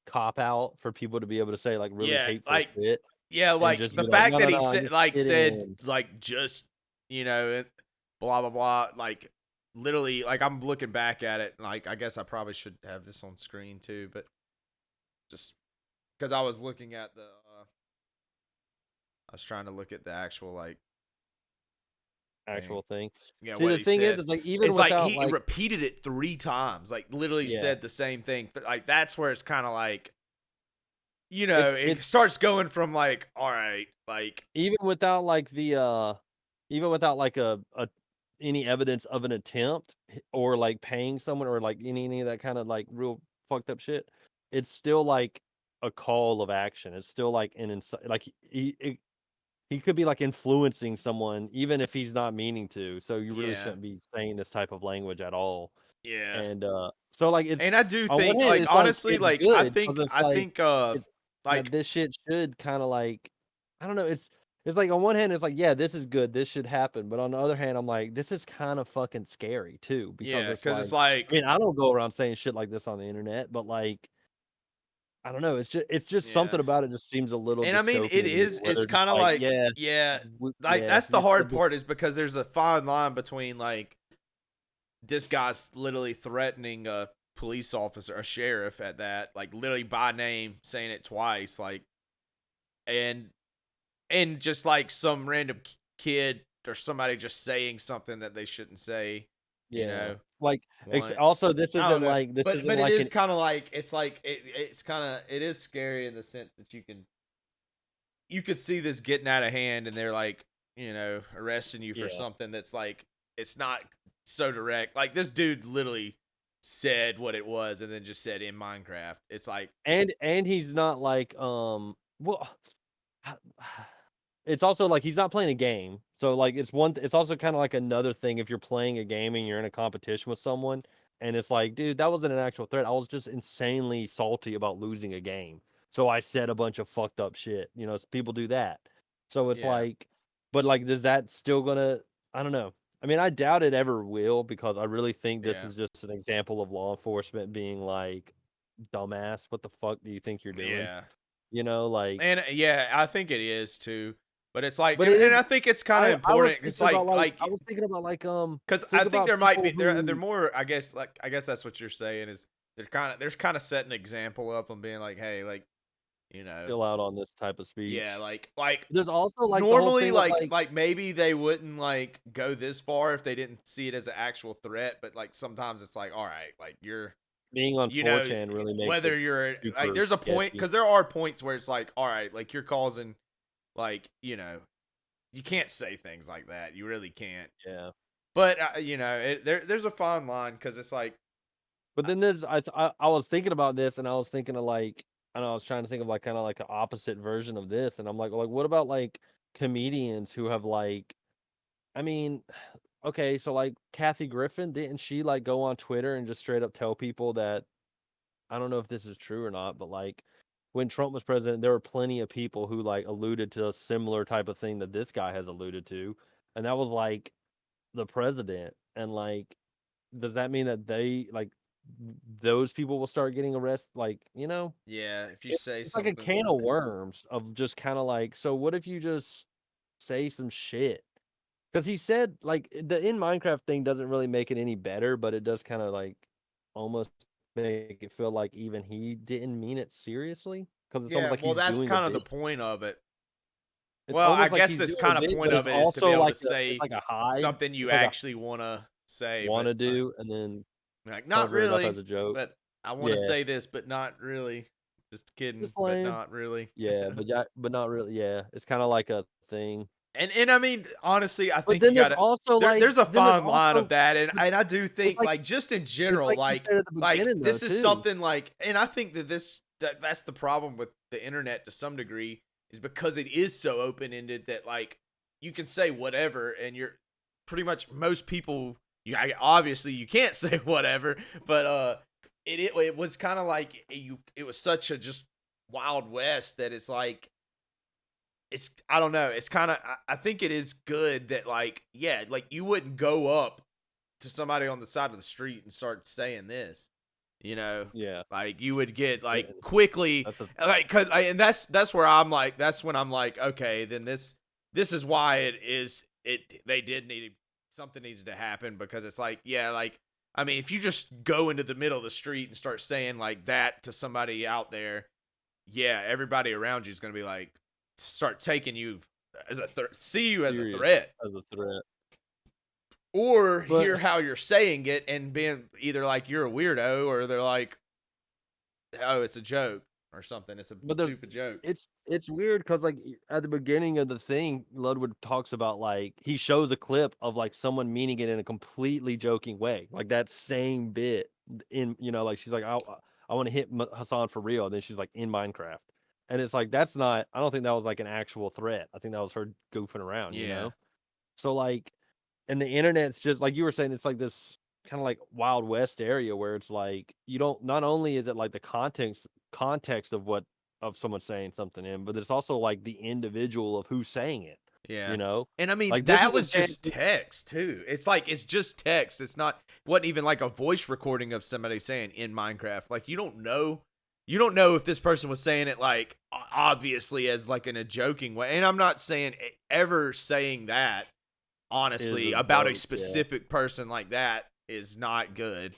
cop out for people to be able to say like really Yeah, hateful like, shit. Yeah, like just the be like, fact "No, that no, he no, said just like get said in." like just blah blah blah, like literally like I'm looking back at it like I guess I probably should have this on screen too, but just because I was looking at the was trying to look at the actual like Actual thing. yeah, See, what the he thing said. is like even It's like without he like repeated it 3 times, like literally yeah, said the same thing. Like that's where it's kind of like, you know, it it's starts going from like, all right, like even without like even without like a any evidence of an attempt or like paying someone or like any of that kind of like real fucked up shit, it's still like a call of action. It's still like like he could be like influencing someone even if he's not meaning to. So you really yeah, shouldn't be saying this type of language at all. yeah. And so like it's And I do on one think, hand like, it's like honestly, it's like, I good because think, it's like it's that like, this shit should kind of like I don't know. It's like on one hand it's like yeah this is good this should happen, but on the other hand I'm like this is kind of fucking scary too because yeah, it's because it's like like, I mean I don't go around saying shit like this on the internet, but like I don't know. It's just yeah. something about it just seems a little And I mean, dystopian it to me is, where it's they're just kind of like like, yeah yeah, like, yeah that's the you said hard this part is because there's a fine line between, like, this guy's literally threatening a police officer, a sheriff at that, like, literally by name, saying it twice, like, and, and just, like, some random kid or somebody just saying something that they shouldn't say, you yeah know, like once. also I don't know, this isn't but it like is an kind of like it's like it's kind of it is scary in the sense that you could see this getting out of hand and they're like, you know, arresting you for yeah. something that's like it's not so direct. Like this dude literally said what it was and then just said in Minecraft. It's like And he's not like, well, it's also like he's not playing a game. So like it's also kind of like another thing if you're playing a game and you're in a competition with someone and it's like, dude, that wasn't an actual threat. I was just insanely salty about losing a game. So I said a bunch of fucked up shit. You know, people do that. So it's yeah, like, but like, is that still gonna? I don't know. I mean, I doubt it ever will because I really think this yeah, is just an example of law enforcement being like, dumbass, what the fuck do you think you're doing? yeah. You know, like, And yeah, I think it is too. But it's like, but it and is. I think it's kind of I was important. It's thinking about like, I like was thinking about like, because I think think about there might people be they're who, more. I guess that's what you're saying is there's kind of setting an example up and being like, hey, like you know, chill out on this type of yeah, speech. like There's also like the whole normally thing of like like maybe they wouldn't like go this far if they didn't see it as an actual threat, but like sometimes it's like, all right, like you're being on you know 4chan really makes it whether you're like super there's a point sketchy. because there are points where it's like, all right, like you're causing like you know you can't say things like that. You really can't. Yeah. But you know, there's a fine line because it's like, But then there's I was thinking about this and I was thinking of like I don't know, I was trying to think of like kind of like an opposite version of this and I'm like what about like comedians who have like I mean, okay, so like Kathy Griffin, didn't she like go on Twitter and just straight up tell people that I don't know if this is true or not, but like when Trump was president, there were plenty of people who like alluded to a similar type of thing that this guy has alluded to. And that was like the president. And like, does that mean that they like those people will start getting arrested? Like, you know, yeah, if you say it's like a something, can of worms of just kind of like, so what if you just say some shit? Because he said like the in Minecraft thing doesn't really make it any better, but it does kind of like almost make it feel like even he didn't mean it seriously. Because it's almost yeah, like well, he's that's doing a kind of the bit. point of it. It's Well, I almost like guess he's this doing a kind of bit, point but it's of it is to also be able to like it's say like a hide. something you It's like a actually want to say, want but to do, and then like not cover it up really. as a joke. But I want to Yeah, say this, but not really. Just kidding, just but lame. not really. Yeah, but not really. Yeah, it's kind of like a thing. And I mean, honestly, I But think then you there's gotta also like there's a then there's fine line also of that, and I do it's think like like just in it's general, like you said at the like beginning though this is too. something like, and I think that that's the problem with the internet to some degree is because it is so open ended that like you can say whatever, and you're pretty much most people. Obviously you can't say whatever, but it was kind of like it was such a just wild west that it's like it's I don't know. It's kind of I think it is good that like yeah, like you wouldn't go up to somebody on the side of the street and start saying this, you know, Yeah, like you would get like and quickly that's a like and that's where I'm like that's when I'm like okay then this is why they did need something needs to happen because it's like yeah like I mean if you just go into the middle of the street and start saying like that to somebody out there yeah everybody around you is gonna be like start taking you see you as a serious threat, as a threat. or But hear how you're saying it and being either like you're a weirdo, or they're like, oh, it's a joke or something. It's a but stupid joke. it's weird because like at the beginning of the thing, Ludwig talks about like he shows a clip of like someone meaning it in a completely joking way, like that same bit in like she's like I want to hit Hassan for real, and then she's like in Minecraft, and it's like that's not. I don't think that was like an actual threat. I think that was her goofing around, Yeah. So like, and the internet's just like you were saying, it's like this kind of like Wild West area where it's like you don't. Not only is it like the context of what of someone saying something in, but it's also like the individual of who's saying it. Yeah. You know, And I mean, like this that is a was just text too. It's like, it's just text. It's not, wasn't even like a voice recording of somebody saying in Minecraft. Like, you don't know if this person was saying it like obviously as like in a joking way. And I'm not saying ever saying that honestly about a joke, yeah. specific person like that is not good.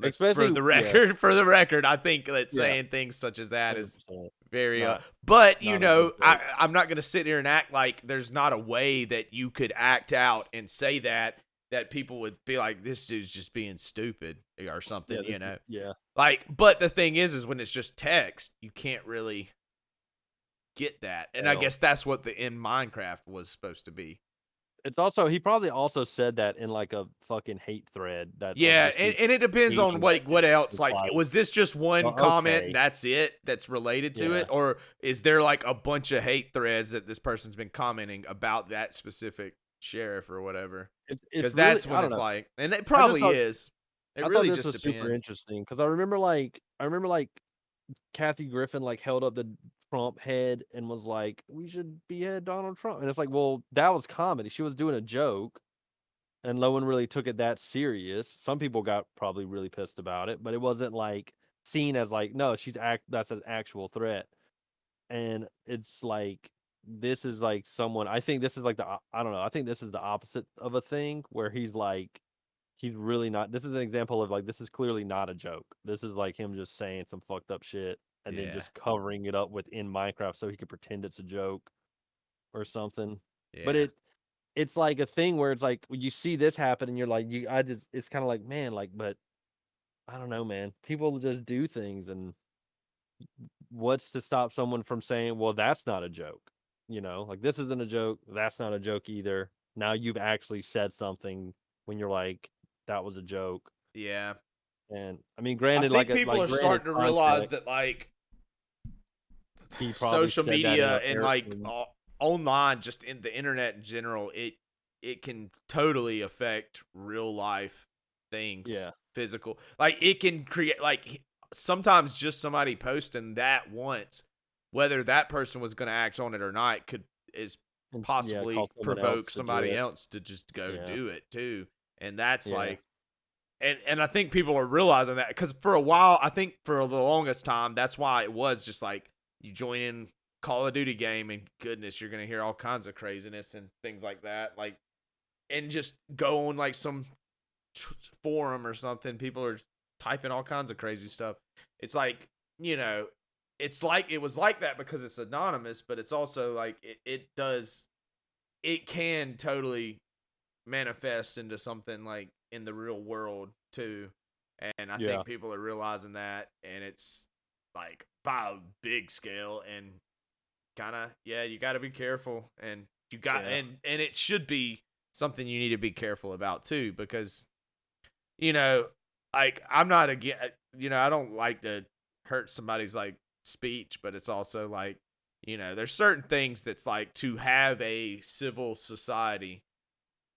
Especially for the record, for the record, I think that Yeah. saying things such as that is 100%. very Not- but not a good joke. I'm not going to sit here and act like there's not a way that you could act out and say that people would be like, this dude's just being stupid or something, Yeah. like, but the thing is when it's just text, you can't really get that. And I Well. guess that's what the in Minecraft was supposed to be. It's also he probably also said that in like a fucking hate thread that Yeah, and it depends on what else. Like, was this just one comment and that's it that's related to it, or is there like a bunch of hate threads that this person's been commenting about that specific sheriff or whatever? Because that's really, when it's like, and it probably is. It really thought this just was depends. super interesting because I remember like Kathy Griffin like held up the Trump head and was like, "We should behead Donald Trump," and it's like, well, that was comedy. She was doing a joke, and no one really took it that serious. Some people got probably really pissed about it, but it wasn't like seen as like, no, that's an actual threat. And it's like this is like someone. I think this is like I don't know. I think this is the opposite of a thing where he's really not. This is an example of like this is clearly not a joke. This is like him just saying some fucked up shit and then just covering it up within Minecraft so he could pretend it's a joke or something. But it's like a thing where it's like when you see this happen and you're like it's kind of like, man, like, but I don't know, man. People just do things, and what's to stop someone from saying, well, that's not a joke? Like this isn't a joke, that's not a joke either. Now you've actually said something when you're like, that was a joke. Yeah. And I mean, I granted, think like people are granted starting to realize context, that like he probably social said that in media a and like online, just in the internet in general, it can totally affect real life things. Yeah. Physical. Like, it can create, like, sometimes just somebody posting that once, whether that person was going to act on it or not, is possibly cause someone provoke else to do somebody it. else to just go Yeah. do it too. And that's Yeah. like, and I think people are realizing that, because for a while, I think for the longest time, that's why it was just like, you join in Call of Duty game and goodness, you're going to hear all kinds of craziness and things like that. Like, and just go on like some forum or something, people are typing all kinds of crazy stuff. It's like, it's like, it was like that because it's anonymous, but it's also like it can totally manifest into something like in the real world too. And I think people are realizing that, and it's like by a big scale, and kind of, you got to be careful, and you got, and it should be something you need to be careful about too, because like, I'm not again, I don't like to hurt somebody's like speech, but it's also like, there's certain things that's like, to have a civil society,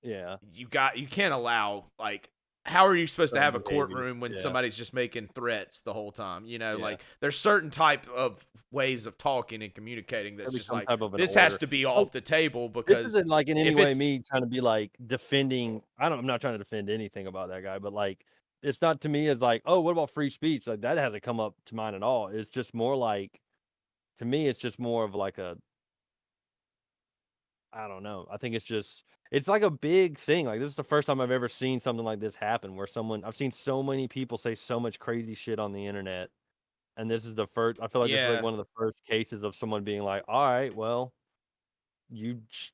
you can't allow, like, how are you supposed to have a courtroom when somebody's just making threats the whole time? Like, there's certain type of ways of talking and communicating that's just like, this has to be off the table, because this isn't like in any way me trying to be like defending. I'm not trying to defend anything about that guy, but like, it's not to me as like, oh, what about free speech? Like that hasn't come up to mind at all. It's just more like, to me, it's just more of like I don't know. I think it's like a big thing. Like this is the first time I've ever seen something like this happen where I've seen so many people say so much crazy shit on the internet. And this is the first, I feel like this is like one of the first cases of someone being like, all right, well,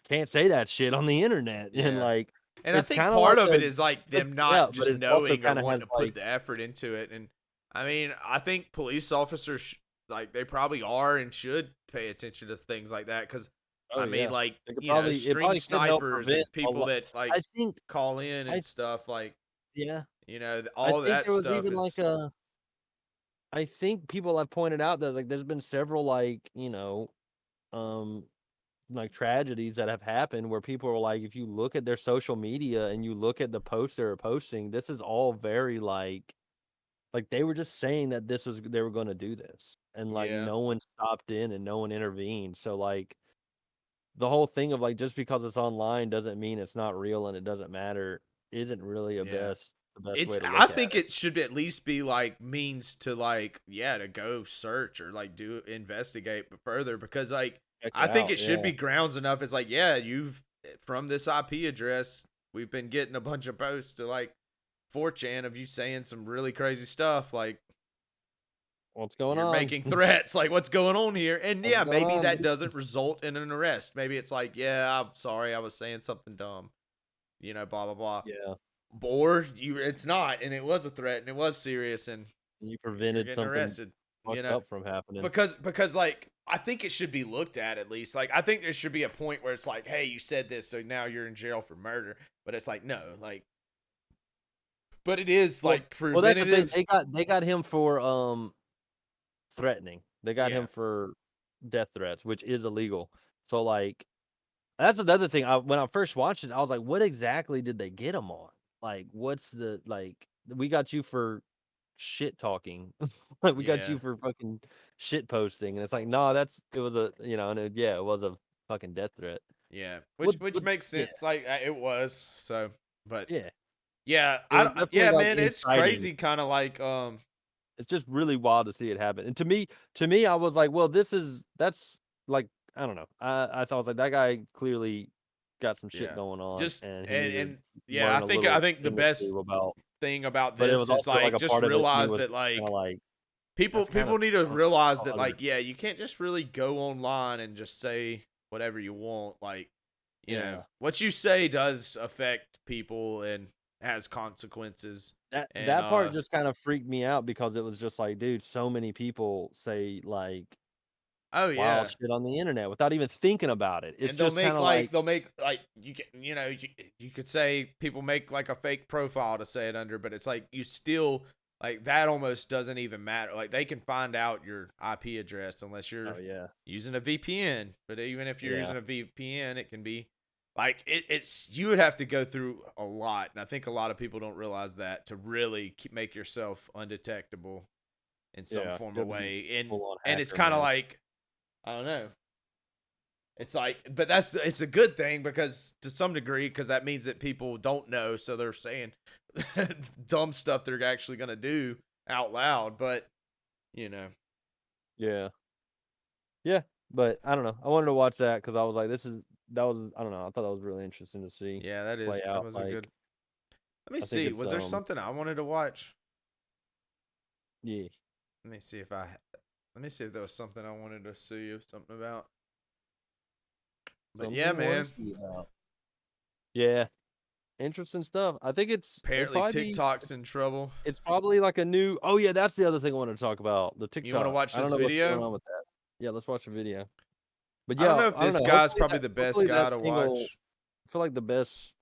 can't say that shit on the internet, and Yeah. like And I it's think kind of part like of it a is like them yeah, not but just it's also knowing or kind of wanting has to put like the effort into it. And I mean, I think police officers like they probably are and should pay attention to things like that because oh I mean, yeah, like it could it stream probably could help snipers prevent and a people lot. that like I think call in I and stuff like yeah, I all think that there was stuff even like is a I think people have pointed out that like there's been several like um like tragedies that have happened where people are like, if you look at their social media and you look at the posts they were posting, this is all very like they were just saying that they were going to do this, and like yeah, no one stopped in and no one intervened. So like the whole thing of like just because it's online doesn't mean it's not real and it doesn't matter isn't really yeah. the best It's way to I look at think it. it should at least be like means to like to go search or like do investigate further because like Check it I think out, it should yeah. be grounds enough. It's like you've from this IP address we've been getting a bunch of posts to like 4chan of you saying some really crazy stuff like What's going you're on? making threats like what's going on here and What's yeah going maybe on, that dude? doesn't result in an arrest. Maybe it's like I'm sorry I was saying something dumb, blah blah blah. Yeah, Or it's not, and it was a threat, and it was serious, and you you're prevented getting something arrested. You fucked know, up from happening. because like I think it should be looked at least. Like I think there should be a point where it's like, hey, you said this, so now you're in jail for murder. But it's like no, like, but it is Well, like well, that's the thing. preventative. They got him for threatening. They got Yeah, him for death threats, which is illegal. So like that's another thing. When I first watched it, I was like, what exactly did they get him on? Like, what's the like? We got you for shit talking. Like, we got yeah, you for fucking shit posting, and it's like, no, it was a and yeah, it was a fucking death threat. yeah. Which What makes yeah, sense. Like it was so, but yeah. yeah, It I was don't. definitely Yeah, like man, it's inciting. crazy. Kind of like It's just really wild to see it happen. And to me, I was like, well, that's like, I don't know. I thought I was like, that guy clearly got some shit yeah, going on, just and he needed and to yeah, learn a I little think the thing or best two about. thing about But it this was is also like like a just part of it. Me realize was that kind of like like people that's kind of need to fucked realize that up. like you can't just really go online and just say whatever you want. Like Yeah, what you say does affect people and has consequences. And that part just kind of freaked me out because it was just like, dude, so many people say like oh wild yeah. shit on the internet without even thinking about it. It's And they'll just kind make of like, you can you could say people make like a fake profile to say it under, but it's like you still like that almost doesn't even matter. Like they can find out your IP address unless oh you're yeah, using a VPN. But even if you're yeah, using a VPN, it can be like it's you would have to go through a lot, and I think a lot of people don't realize that to really make yourself undetectable in some yeah. form You of have to be way. full on And it's hacker, kind of man. like I don't know. It's like, but it's a good thing because to some degree, because that means that people don't know, so they're saying dumb stuff they're actually gonna do out loud. But you know, Yeah. Yeah, but I don't know. I wanted to watch that because I was like, that was I don't know. I thought that was really interesting to see yeah, play that out. was a good. Like, Let me I think see. it's Was there something I wanted to watch? yeah, Let me see if I. Let me see if there was something I wanted to see you something about. But something yeah, you want man. to see about. Yeah, interesting stuff. I think Apparently, TikTok's in trouble. it's probably like a new. Oh yeah, that's the other thing I wanted to talk about. The You want to TikTok. watch I don't this know what's going video? on with that. Yeah, let's watch a video. But I don't yeah, know if I don't this know. guy's probably the best Hopefully guy that to thing will. watch. I feel like the best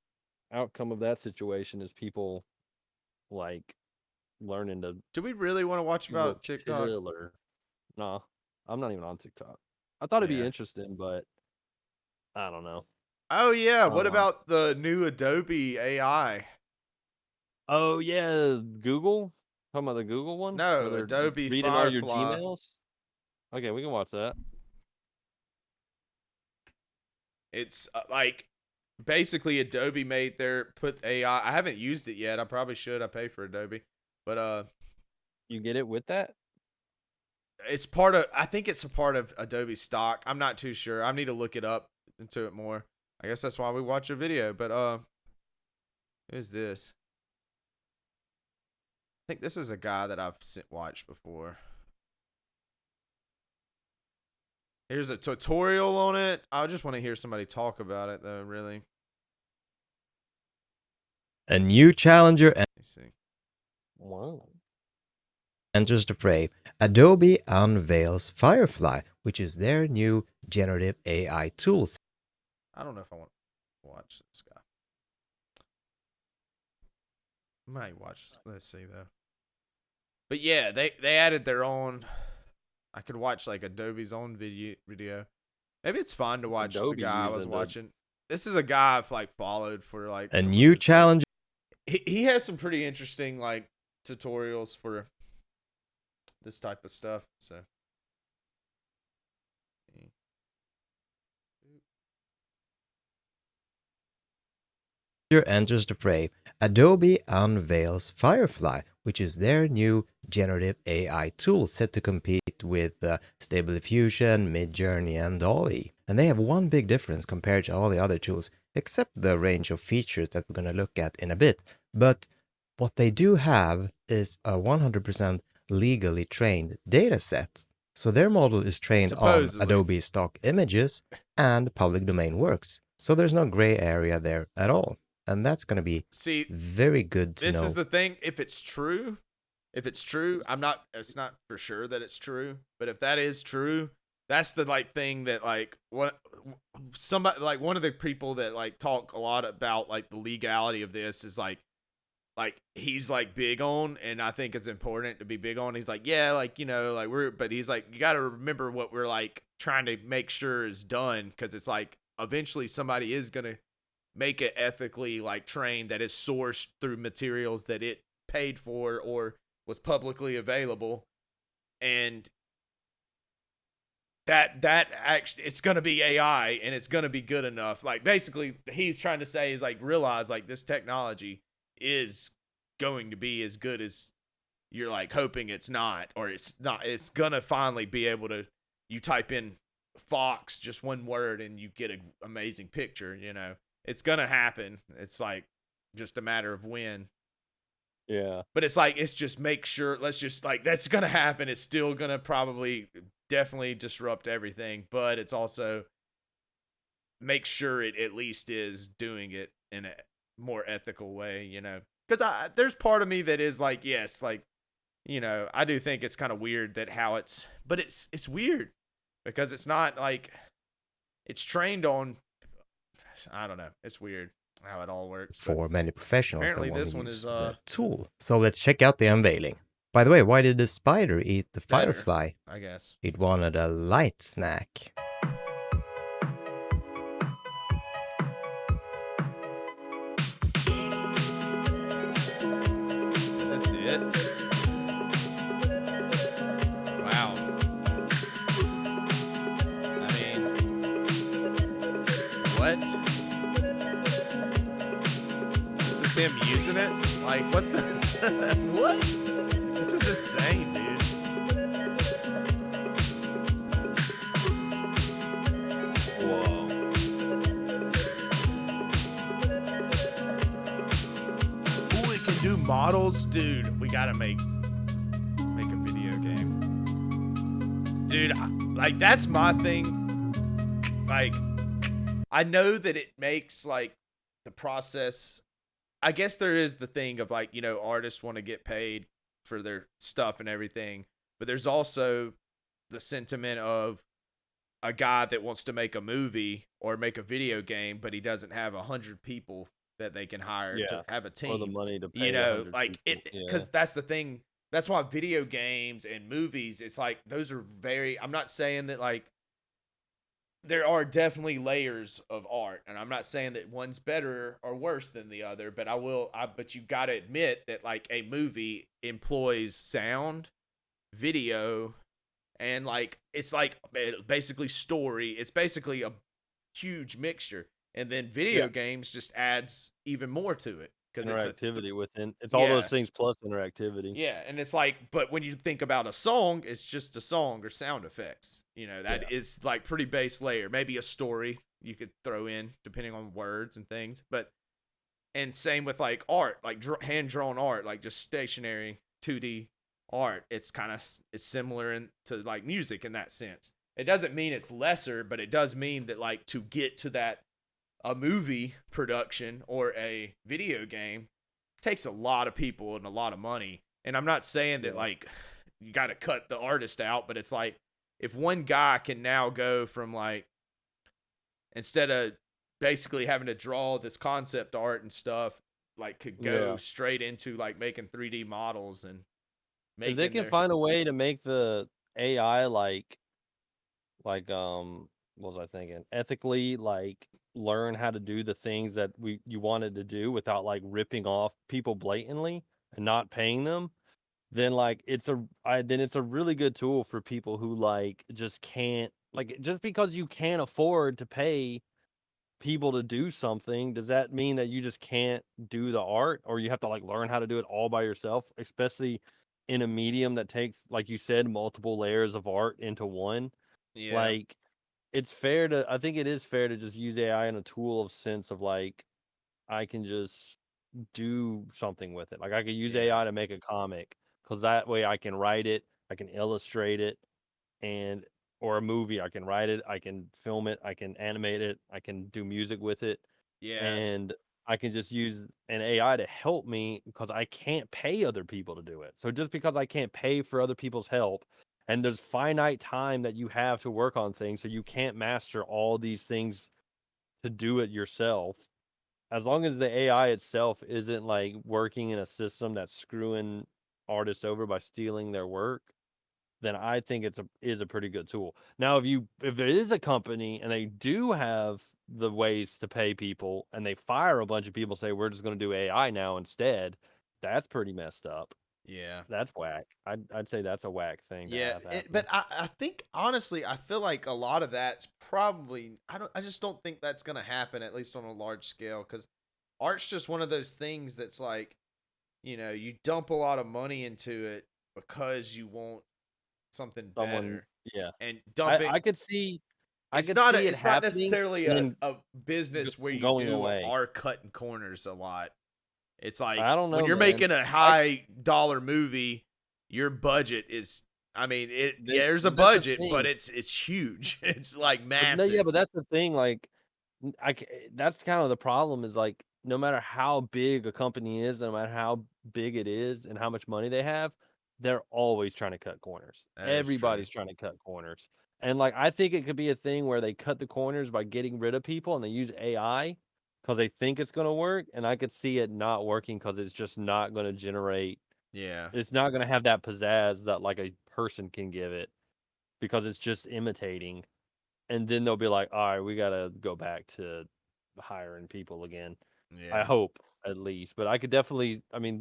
outcome of that situation is people like learning to Do we really want to watch either about TikTok? chill or no. I'm not even on TikTok. I thought it'd be Yeah. interesting, but I don't know. Oh yeah, I don't what know. about the new Adobe AI? Oh yeah, Google. Talking about the Google one where No, they're Adobe reading all your Firefly. Gmails. Okay, we can watch that. It's like basically Adobe made their put AI. I haven't used it yet. I probably should. I pay for Adobe. But You get it with that? it's part of I think it's a part of Adobe stock. I'm not too sure. I need to look it up into it more. I guess that's why we watch a video. But who's this? I think this is a guy that I've watched before. Here's a tutorial on it. I just want to hear somebody talk about it, though, really. A new challenger Let me see. Wow. enters the fray. Adobe unveils Firefly, which is their new generative AI tool. I don't know if I want to watch this guy. Might watch. Let's see, though. But yeah, they added their own. I could watch like Adobe's own video. Maybe it's fun to watch Adobe the guy I was using the- watching. This is a guy I've like followed for like A some of new his, like- challenger he has some pretty interesting like tutorials for this type of stuff. So enters the fray. Adobe unveils Firefly, which is their new generative AI tool set to compete with Stable Diffusion, Midjourney, and DALL-E. And they have one big difference compared to all the other tools, except the range of features that we're going to look at in a bit. But what they do have is a 100% legally trained data set. So their model is trained on Supposedly. Adobe stock images and public domain works. So there's no gray area there at all. And that's going to be see, very good to this know. is the thing. If it's true, it's not for sure that it's true. But if that is true, that's the like thing that like what somebody like one of the people that like talk a lot about like the legality of this is like he's like big on, and I think it's important to be big on. He's like, yeah, like, you know, like but he's like, you got to remember what we're like trying to make sure is done, because it's like eventually somebody is gonna make it ethically like trained that is sourced through materials that it paid for or was publicly available, and that actually it's gonna be AI and it's gonna be good enough. Like basically he's trying to say is like realize like this technology is going to be as good as you're like hoping it's not, or it's not. It's gonna finally be able to, you type in Fox, just one word, and you get an amazing picture, you know. It's gonna happen. It's like just a matter of when. Yeah. But it's like, it's just make sure, let's just like, that's gonna happen. It's still gonna probably definitely disrupt everything, but it's also make sure it at least is doing it in a more ethical way, you know. Because there's part of me that is like, yes, like, you know, I do think it's kind of weird that how it's, but it's weird because it's not like, it's trained on, I don't know, it's weird how it all works. For many professionals that apparently want this to one use is the tool. So let's check out the unveiling. By the way, why did the spider eat the better, firefly? I guess. It wanted a light snack. Is this it? Wow. I mean, what? This is him using it? Like, what the? What? This is insane, dude. Whoa. Ooh, it can do models, dude. We gotta make a video game, dude. Like, that's my thing. Like, I know that it makes like the process. I guess there is the thing of like, you know, artists want to get paid for their stuff and everything, but there's also the sentiment of a guy that wants to make a movie or make a video game, but he doesn't have 100 people that they can hire to have a team, or the money to pay you know, 100 like people. it, because that's the thing. That's why video games and movies, it's like those are very. I'm not saying that like there are definitely layers of art, and I'm not saying that one's better or worse than the other, but but you got to admit that like a movie employs sound, video, and like it's like basically story. It's basically a huge mixture, and then video games just adds even more to it because interactivity within. It's all those things plus interactivity. Yeah, and it's like, but when you think about a song, it's just a song or sound effects. You know, that is like pretty base layer. Maybe a story you could throw in depending on words and things. But, and same with like art, like hand drawn art, like just stationary 2D art. It's kind of, it's similar to like music in that sense. It doesn't mean it's lesser, but it does mean that like to get to that a movie production or a video game takes a lot of people and a lot of money. And I'm not saying that like you got to cut the artist out, but it's like if one guy can now go from like instead of basically having to draw this concept art and stuff, like could go straight into like making 3D models and If they making can their find a way to make the AI what was I thinking? Ethically, like learn how to do the things that you wanted to do without like ripping off people blatantly and not paying them, then like then it's a really good tool for people who like just can't like just because you can't afford to pay people to do something, does that mean that you just can't do the art or you have to like learn how to do it all by yourself, especially in a medium that takes, like you said, multiple layers of art into one? yeah. Like I think it is fair to just use AI in a tool of sense of like I can just do something with it. Like I could use Yeah. AI to make a comic because that way I can write it, I can illustrate it, and or a movie. I can write it, I can film it, I can animate it, I can do music with it, Yeah. and I can just use an AI to help me because I can't pay other people to do it. So just because I can't pay for other people's help, and there's finite time that you have to work on things, so you can't master all these things to do it yourself. As long as the AI itself isn't like working in a system that's screwing artists over by stealing their work, then I think is a pretty good tool. Now, if there is a company and they do have the ways to pay people and they fire a bunch of people, say we're just going to do AI now instead, that's pretty messed up. Yeah. That's whack. I'd say that's a whack thing to Yeah, have happen. but I think honestly, I feel like a lot of that's probably I just don't think that's gonna happen at least on a large scale because art's just one of those things that's like you dump a lot of money into it because you want something Someone, better yeah, and I dumping. I could see, I It's could not see a, it it's not happening necessarily and then a business where you going do away. are cutting corners a lot. It's like I don't when know, you're man. making a I high dollar movie, your budget is I mean, they, there's a but that's the budget, but thing. it's huge. It's like But no, yeah, massive. but that's the thing, like, that's kind of the problem is, like, no matter how big a company is, no matter how big it is and how much money they have, they're always trying to cut corners. That is true. Everybody's trying to cut corners. And, like, I think it could be a thing where they cut the corners by getting rid of people and they use AI because they think it's gonna work, and I could see it not working because it's just not gonna generate Yeah. it's not gonna have that pizzazz that, like, a person can give it because it's just imitating. And then they'll be like, "All right, we gotta go back to hiring people again." I Yeah. hope at least, but I could definitely. I mean,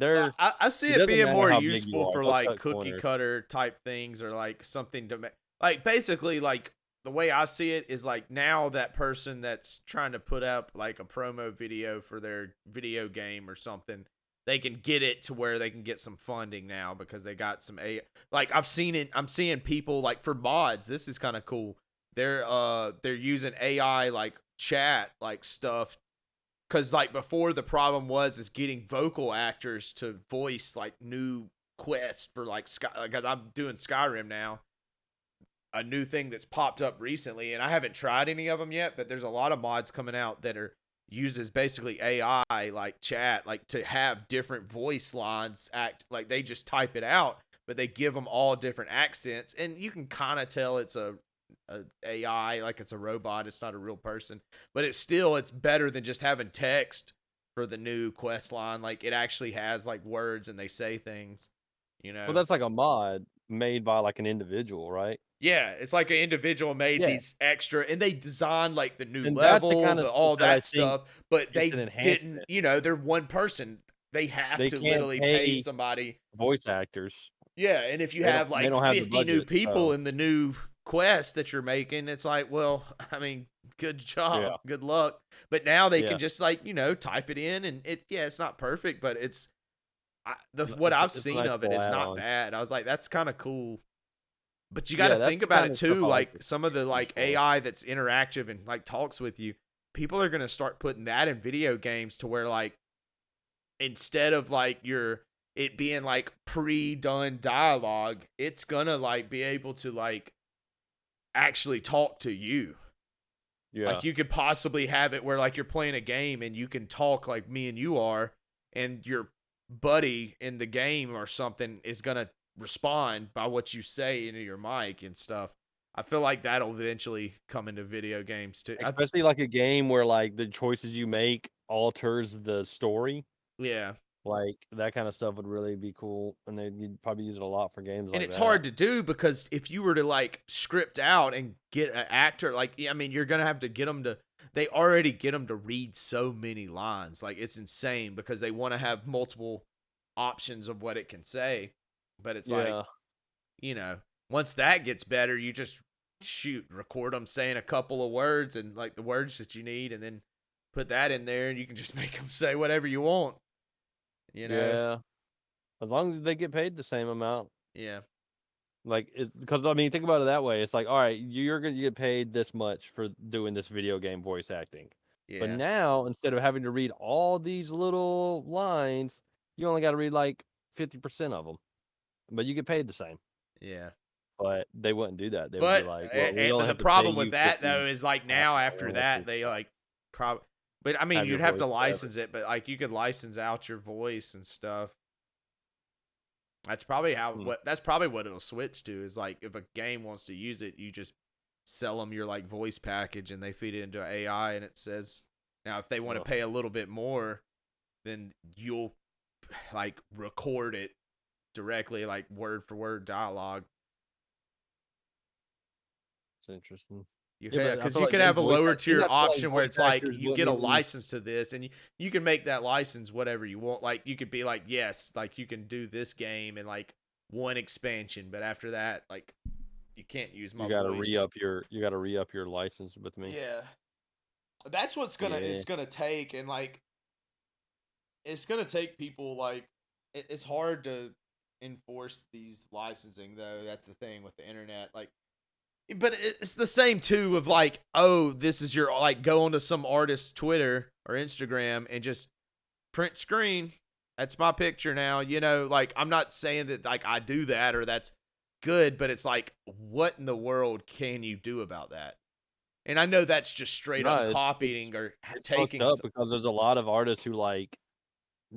I see it it doesn't being matter more how big you useful are; for they'll like cut cookie corners. cutter type things or like something to make like basically like the way I see it is like now that person that's trying to put up like a promo video for their video game or something, they can get it to where they can get some funding now because they got some like I've seen it. I'm seeing people like for mods. This is kind of cool. They're using AI like chat like stuff because like before the problem was is getting vocal actors to voice like new quests for like Sky because I'm doing Skyrim now, a new thing that's popped up recently, and I haven't tried any of them yet, but there's a lot of mods coming out that are uses basically AI like chat like to have different voice lines act like they just type it out, but they give them all different accents, and you can kind of tell it's a AI, like it's a robot, it's not a real person, but it's better than just having text for the new quest line. Like it actually has like words and they say things, you Well, know. that's like a mod made by like an individual, right? Yeah, it's like an individual made Yeah, these extra and they designed like the new and that's the level, kind of the stuff all that I that think stuff, but it's an they didn't, enhancement. they're one person. They have They to can't literally pay pay somebody. voice actors. Yeah, and if you They don't. have They like don't have the 50 new budget, people so in the new quest that you're making, it's like, well, I mean, good job, yeah, good luck. But now they can yeah. just like, type it in and it's not perfect, but N- what It's a, I've it's a seen nice of it little is not add-on. bad. I was like, that's kind of cool. But you got to Yeah, that's think the about kind it of stuff too, I like like to some of see the it like used for. AI that's interactive and like talks with you. People are going to start putting that in video games to where like instead of like it being like pre-done dialogue, it's gonna like be able to like actually talk to you. Yeah. Like you could possibly have it where like you're playing a game and you can talk like me and you are, and your buddy in the game or something is gonna respond by what you say into your mic and stuff. I feel like that'll eventually come into video games too. Especially like a game where like the choices you make alters the story. Yeah. Like that kind of stuff would really be cool, and you'd probably use it a lot for games And like it's that. hard to do because if you were to like script out and get an actor, like, I mean, you're going to have to get them to, they already get them to read so many lines. Like it's insane because they want to have multiple options of what it can say. But it's like, you know, once that gets better, you just record them saying a couple of words and like the words that you need, and then put that in there and you can just make them say whatever you want. You know? Yeah. As long as they get paid the same amount. Yeah. Like, it's because I mean, think about it that way. It's like, all right, you're gonna get paid this much for doing this video game voice acting. But Yeah. now, instead of having to read all these little lines, you only got to read like 50% of them. But you get paid the same. Yeah. But they wouldn't do that. They would But be like, well, we only the have to problem pay with you that 50 though is like now after that they like but I mean have your you'd have to voice license it, but like you could license out your voice and stuff. That's probably that's probably what it'll switch to is like if a game wants to use it, you just sell them your like voice package and they feed it into AI and it says now if they want to pay a little bit more, then you'll like record it directly like word for word dialogue. It's interesting. Because you could have a lower tier option where it's like you get a license to this and you can make that license whatever you want. Like you could be like, yes, like you can do this game and like one expansion, but after that, like you can't use my voice. You gotta re-up your license with me. Yeah. That's what's it's gonna take, and like it's gonna take people like it's hard to enforce these licensing though. That's the thing with the internet. Like but it's the same too of like, oh, this is your like go onto some artist's Twitter or Instagram and just print screen. That's my picture now. You know, like I'm not saying that like I do that or that's good, but it's like, what in the world can you do about that? And I know that's just straight up copying or taking up because there's a lot of artists who like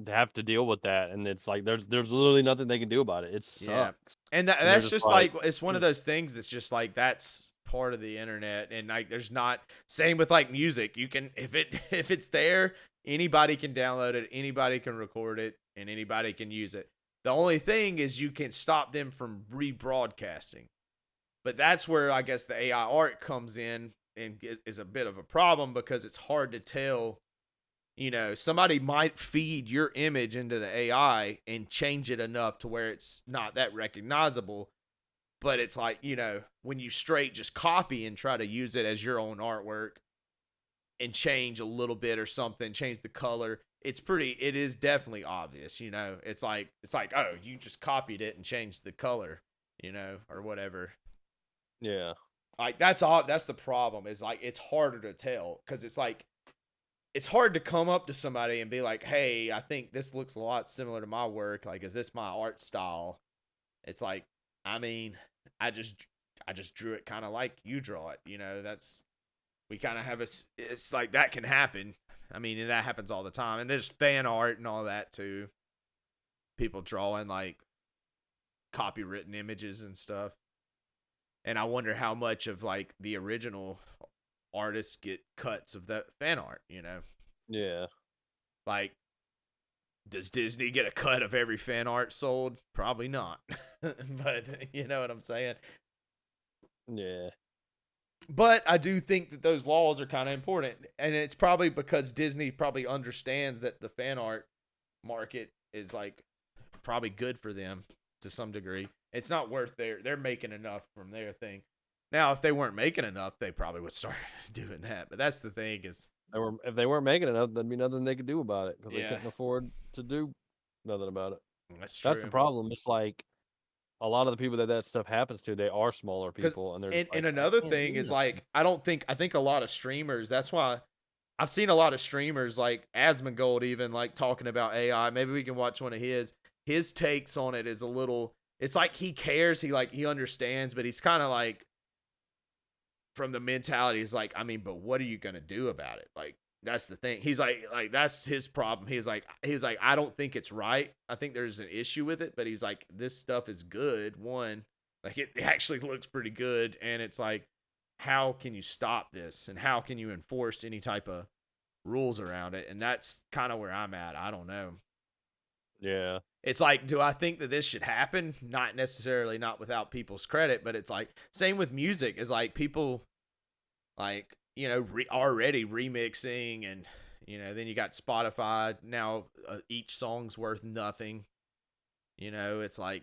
have to deal with that, and it's like there's literally nothing they can do about it. It sucks. Yeah. And that's just like it's one of those things that's just like that's part of the internet, and like there's not same with like music. You can if it's there, anybody can download it, anybody can record it, and anybody can use it. The only thing is you can stop them from rebroadcasting. But that's where I guess the AI art comes in and is a bit of a problem because it's hard to tell. You know, somebody might feed your image into the AI and change it enough to where it's not that recognizable. But it's like, you know, when you straight just copy and try to use it as your own artwork and change a little bit or something, change the color, it is definitely obvious, you know. It's like, oh, you just copied it and changed the color, you know, or whatever. Yeah. Like that's the problem is like it's harder to tell because it's like it's hard to come up to somebody and be like, hey, I think this looks a lot similar to my work. Like, is this my art style? It's like, I mean, I just drew it kind of like you draw it. You know, we kind of have it's like that can happen. I mean, and that happens all the time. And there's fan art and all that too. People drawing like copywritten images and stuff. And I wonder how much of like the original artists get cuts of that fan art, you know? Yeah. Like, does Disney get a cut of every fan art sold? Probably not. But you know what I'm saying? Yeah. But I do think that those laws are kind of important. And it's probably because Disney probably understands that the fan art market is like probably good for them to some degree. It's not worth they're making enough from their thing. Now, if they weren't making enough, they probably would start doing that. But that's the thing is, if they weren't making enough, there'd be nothing they could do about it because they couldn't afford to do nothing about it. That's true. That's the problem. It's like a lot of the people that stuff happens to, they are smaller people, and they're and another thing is like I think a lot of streamers. That's why I've seen a lot of streamers like Asmongold even like talking about AI. Maybe we can watch one of his. His takes on it is a little. It's like he cares. He understands, but he's kind of like. from the mentality is like, I mean, but what are you gonna do about it? Like, that's the thing. He's like that's his problem. He's like, I don't think it's right. I think there's an issue with it, but he's like, this stuff is good. One, like it actually looks pretty good, and it's like, how can you stop this, and how can you enforce any type of rules around it? And that's kind of where I'm at. I don't know. Yeah. It's like, do I think that this should happen? Not necessarily, not without people's credit, but it's like, same with music. Is like people, like, you know, already remixing, and, you know, then you got Spotify. Now each song's worth nothing. You know, it's like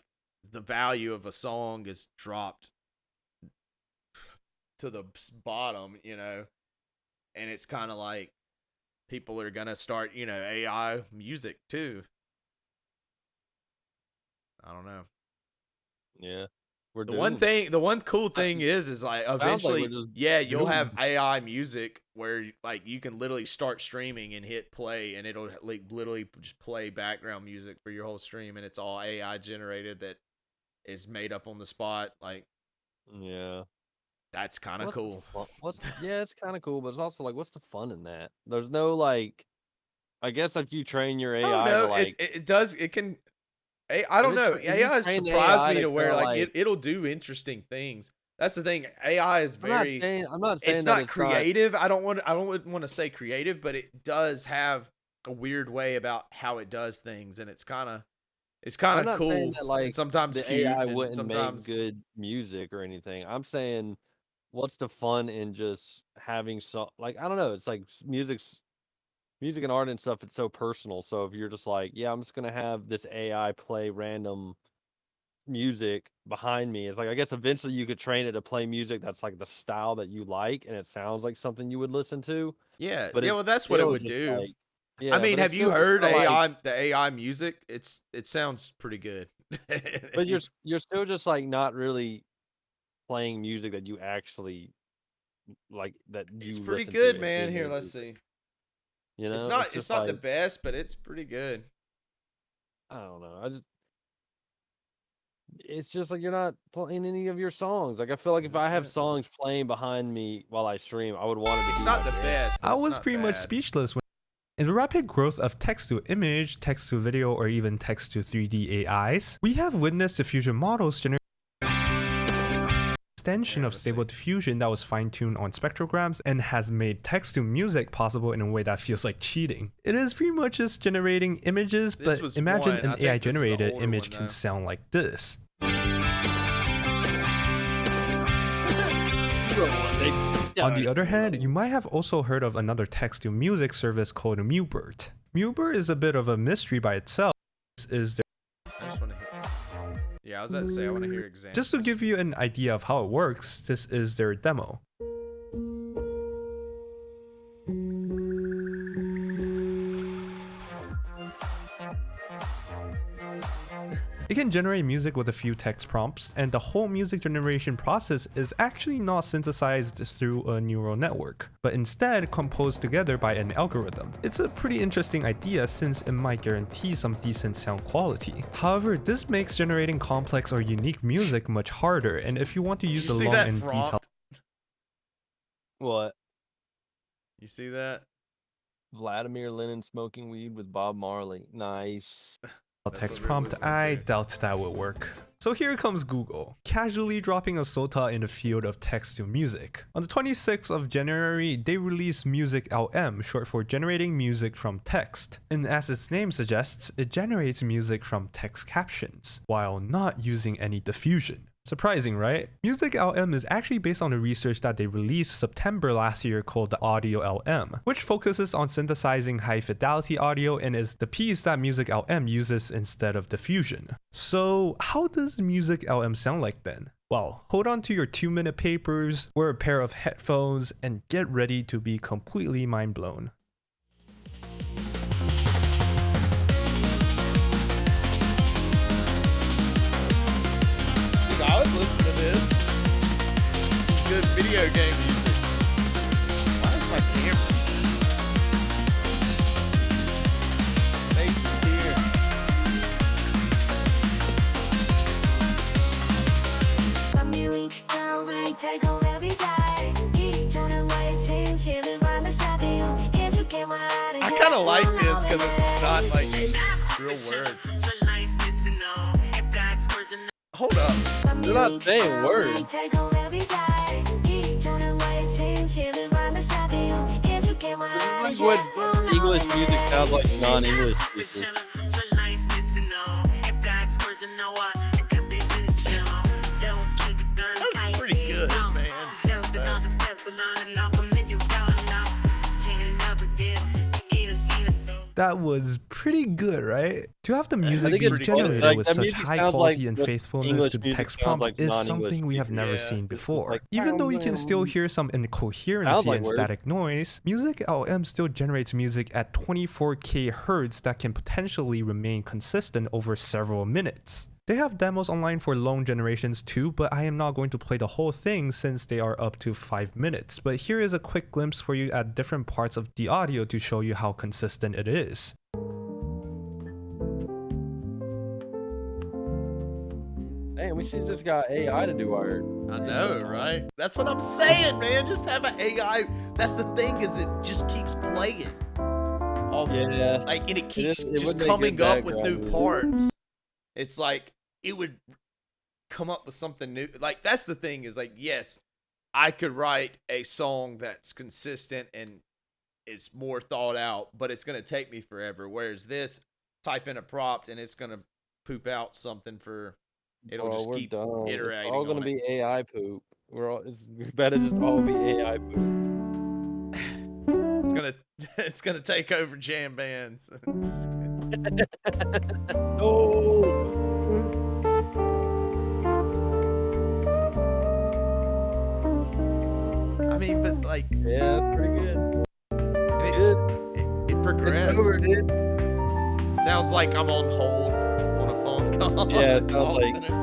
the value of a song is dropped to the bottom, you know, and it's kind of like people are going to start, you know, AI music too. I don't know. Yeah. The one cool thing is like eventually, you'll have doomed. AI music where like you can literally start streaming and hit play, and it'll like literally just play background music for your whole stream, and it's all AI generated that is made up on the spot. Like, yeah, that's kind of cool. It's kind of cool, but it's also like, what's the fun in that? There's no like, I guess if you train your AI, I don't know. to, like, it can. I don't know. AI has surprised me to where like it'll do interesting things. That's the thing. AI is very. I'm not saying it's that not creative. I don't want to say creative, but it does have a weird way about how it does things, and it's kind of cool. That, like, and sometimes the cute, AI and wouldn't sometimes make good music or anything. I'm saying, what's the fun in just having like, I don't know. It's like music and art and stuff. It's so personal. So if you're just like, yeah, I'm just gonna have this AI play random music behind me, it's like, I guess eventually you could train it to play music that's like the style that you like, and it sounds like something you would listen to. Yeah, But well, that's what it would do. Like, yeah, I mean, but have you it's heard still AI like, the AI music? It sounds pretty good. but you're still just like not really playing music that you actually like, that It's you pretty listen good, to as man. being Here, your let's music. see. You It's know, not it's just the like, best, but it's pretty good. I don't know. It's just like, you're not playing any of your songs. Like, I feel like if I have songs playing behind me while I stream, I would want it to It's be not my the jam. best, but I it's was not pretty much bad. speechless when. In the rapid growth of text to image, text to video, or even text to 3D AIs, we have witnessed diffusion models generate extension of stable diffusion that was fine-tuned on spectrograms and has made text to music possible in a way that feels like cheating. It is pretty much just generating images, but imagine an AI generated image can sound like this. On the other hand, you might have also heard of another text-to-music service called Mubert. Mubert is a bit of a mystery by itself. I just want to hear. Yeah, I was about to say I want to hear examples. Just to give you an idea of how it works, this is their demo. It can generate music with a few text prompts, and the whole music generation process is actually not synthesized through a neural network, but instead composed together by an algorithm. It's a pretty interesting idea since it might guarantee some decent sound quality. However, this makes generating complex or unique music much harder, and if you want to use a long and detailed... What? You see that? Vladimir Lenin smoking weed with Bob Marley. Nice. Text prompt, I doubt that would work. So here comes Google, casually dropping a SOTA in the field of text to music. On the 26th of January, they released Music LM, short for generating music from text. And as its name suggests, it generates music from text captions, while not using any diffusion. Surprising, right? Music LM is actually based on the research that they released September last year called the Audio LM, which focuses on synthesizing high fidelity audio and is the piece that Music LM uses instead of diffusion. So how does Music LM sound like then? Well, hold on to your 2-minute papers, wear a pair of headphones, and get ready to be completely mind blown. I would listen to this. Good video game music. Why is my camera? Face is here. Come here, we take on every side. of like this because it's not like real words. Hold up. They're not saying words. This is what English music sounds like non-English speakers. Sounds pretty good, man. That was pretty good, right? To have the I music think be it's funny. generated Like, with that such music high sounds quality like and what faithfulness English to the music text sounds prompt like is non-English something we have speakers. never Yeah. seen It's before. like, Even though you can still hear some Sounds incoherency like and words. static noise, Music LM still generates music at 24K hertz that can potentially remain consistent over several minutes. They have demos online for long generations too, but I am not going to play the whole thing since they are up to 5 minutes. But here is a quick glimpse for you at different parts of the audio to show you how consistent it is. Hey, we should just got AI to do our. I know, right? That's what I'm saying, man. Just have an AI. That's the thing, is it just keeps playing. All, Yeah. like, and it keeps it just would make coming good up with new background parts. It's like it would come up with something new. Like, that's the thing, is like, yes, I could write a song that's consistent and is more thought out, but it's gonna take me forever. Whereas this, type in a prompt and it's gonna poop out something for. It'll Bro, just we're keep done. iterating. It's all gonna on be it. AI poop. We better just all be AI poop. It's gonna take over jam bands. No. I mean, but like, Yeah, that's pretty good. it, Good. it It's progressed. over, dude. Sounds like I'm on hold on a phone call. Yeah, it It's sounds all like. center-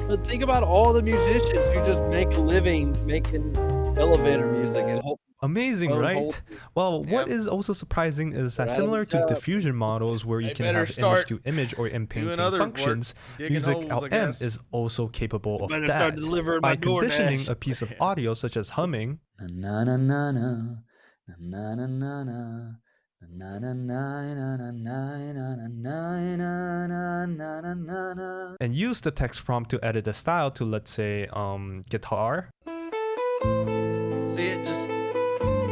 But think about all the musicians who just make a living making elevator music and Amazing, phone right? hold. Well, what Yep. is also surprising is that They're out of similar a to job. diffusion models where you They can better have start image-to-image or in-painting doing other work, functions, digging Music holes, I LM guess. is also capable of Better that. start delivering By my conditioning DoorDash. a piece of audio such as humming, Na na na na na na na na na na na na na na na. and use the text prompt to edit the style to, let's say, guitar. See, it just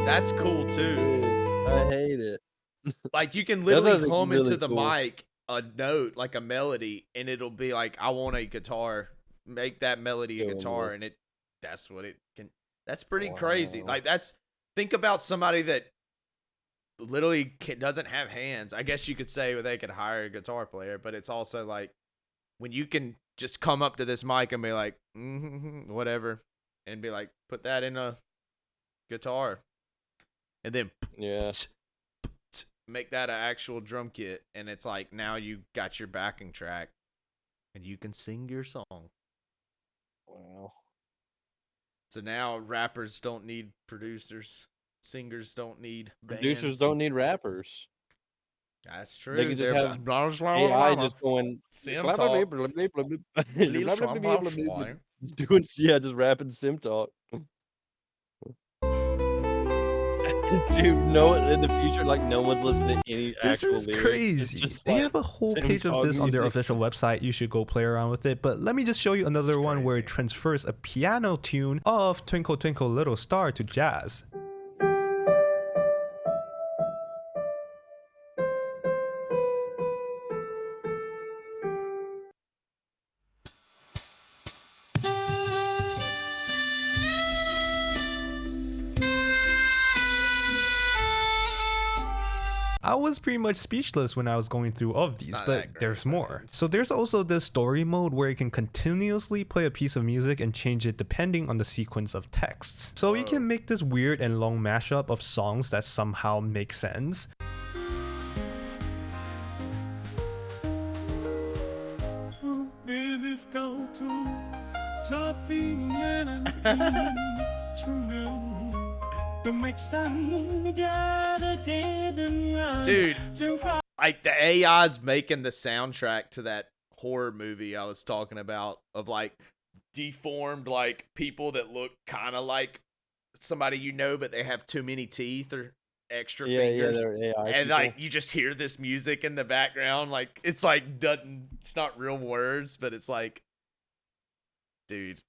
that's cool too. Dude, I hate it. Like, you can That literally doesn't hum really into the cool. mic a note, like a melody, and it'll be like, I want a guitar. Make that melody a Doing guitar, this. and that's what it can. That's pretty crazy. Like, think about somebody that literally doesn't have hands. I guess you could say they could hire a guitar player, but it's also like when you can just come up to this mic and be like, whatever, and be like, put that in a guitar, and then Yeah. make that an actual drum kit, and it's like, now you got your backing track and you can sing your song. Wow. So now rappers don't need producers, singers don't need bands. Producers don't need rappers. That's true. They could just They're have blah, blah, AI blah, blah. just going Sim blah, blah, talk. blah, blah, blah, blah, blah, blah, blah, just doing just rapping sim talk. Dude, no, in the future, like, no one's listening to any This actual is lyrics. It's crazy. just They like have a whole sim page of talk this on their music. official website. You should go play around with it. But let me just show you another one where it transfers a piano tune of Twinkle Twinkle Little Star to jazz. I was pretty much speechless when I was going through all of these, not but that great, there's but more. So there's also this story mode where you can continuously play a piece of music and change it depending on the sequence of texts. So you can make this weird and long mashup of songs that somehow make sense. Dude, like, the AI's making the soundtrack to that horror movie I was talking about, of like deformed, like, people that look kind of like somebody you know, but they have too many teeth or extra Yeah, fingers. they're AI And people. like you just hear this music in the background, like it's like it's not real words, but it's like, dude,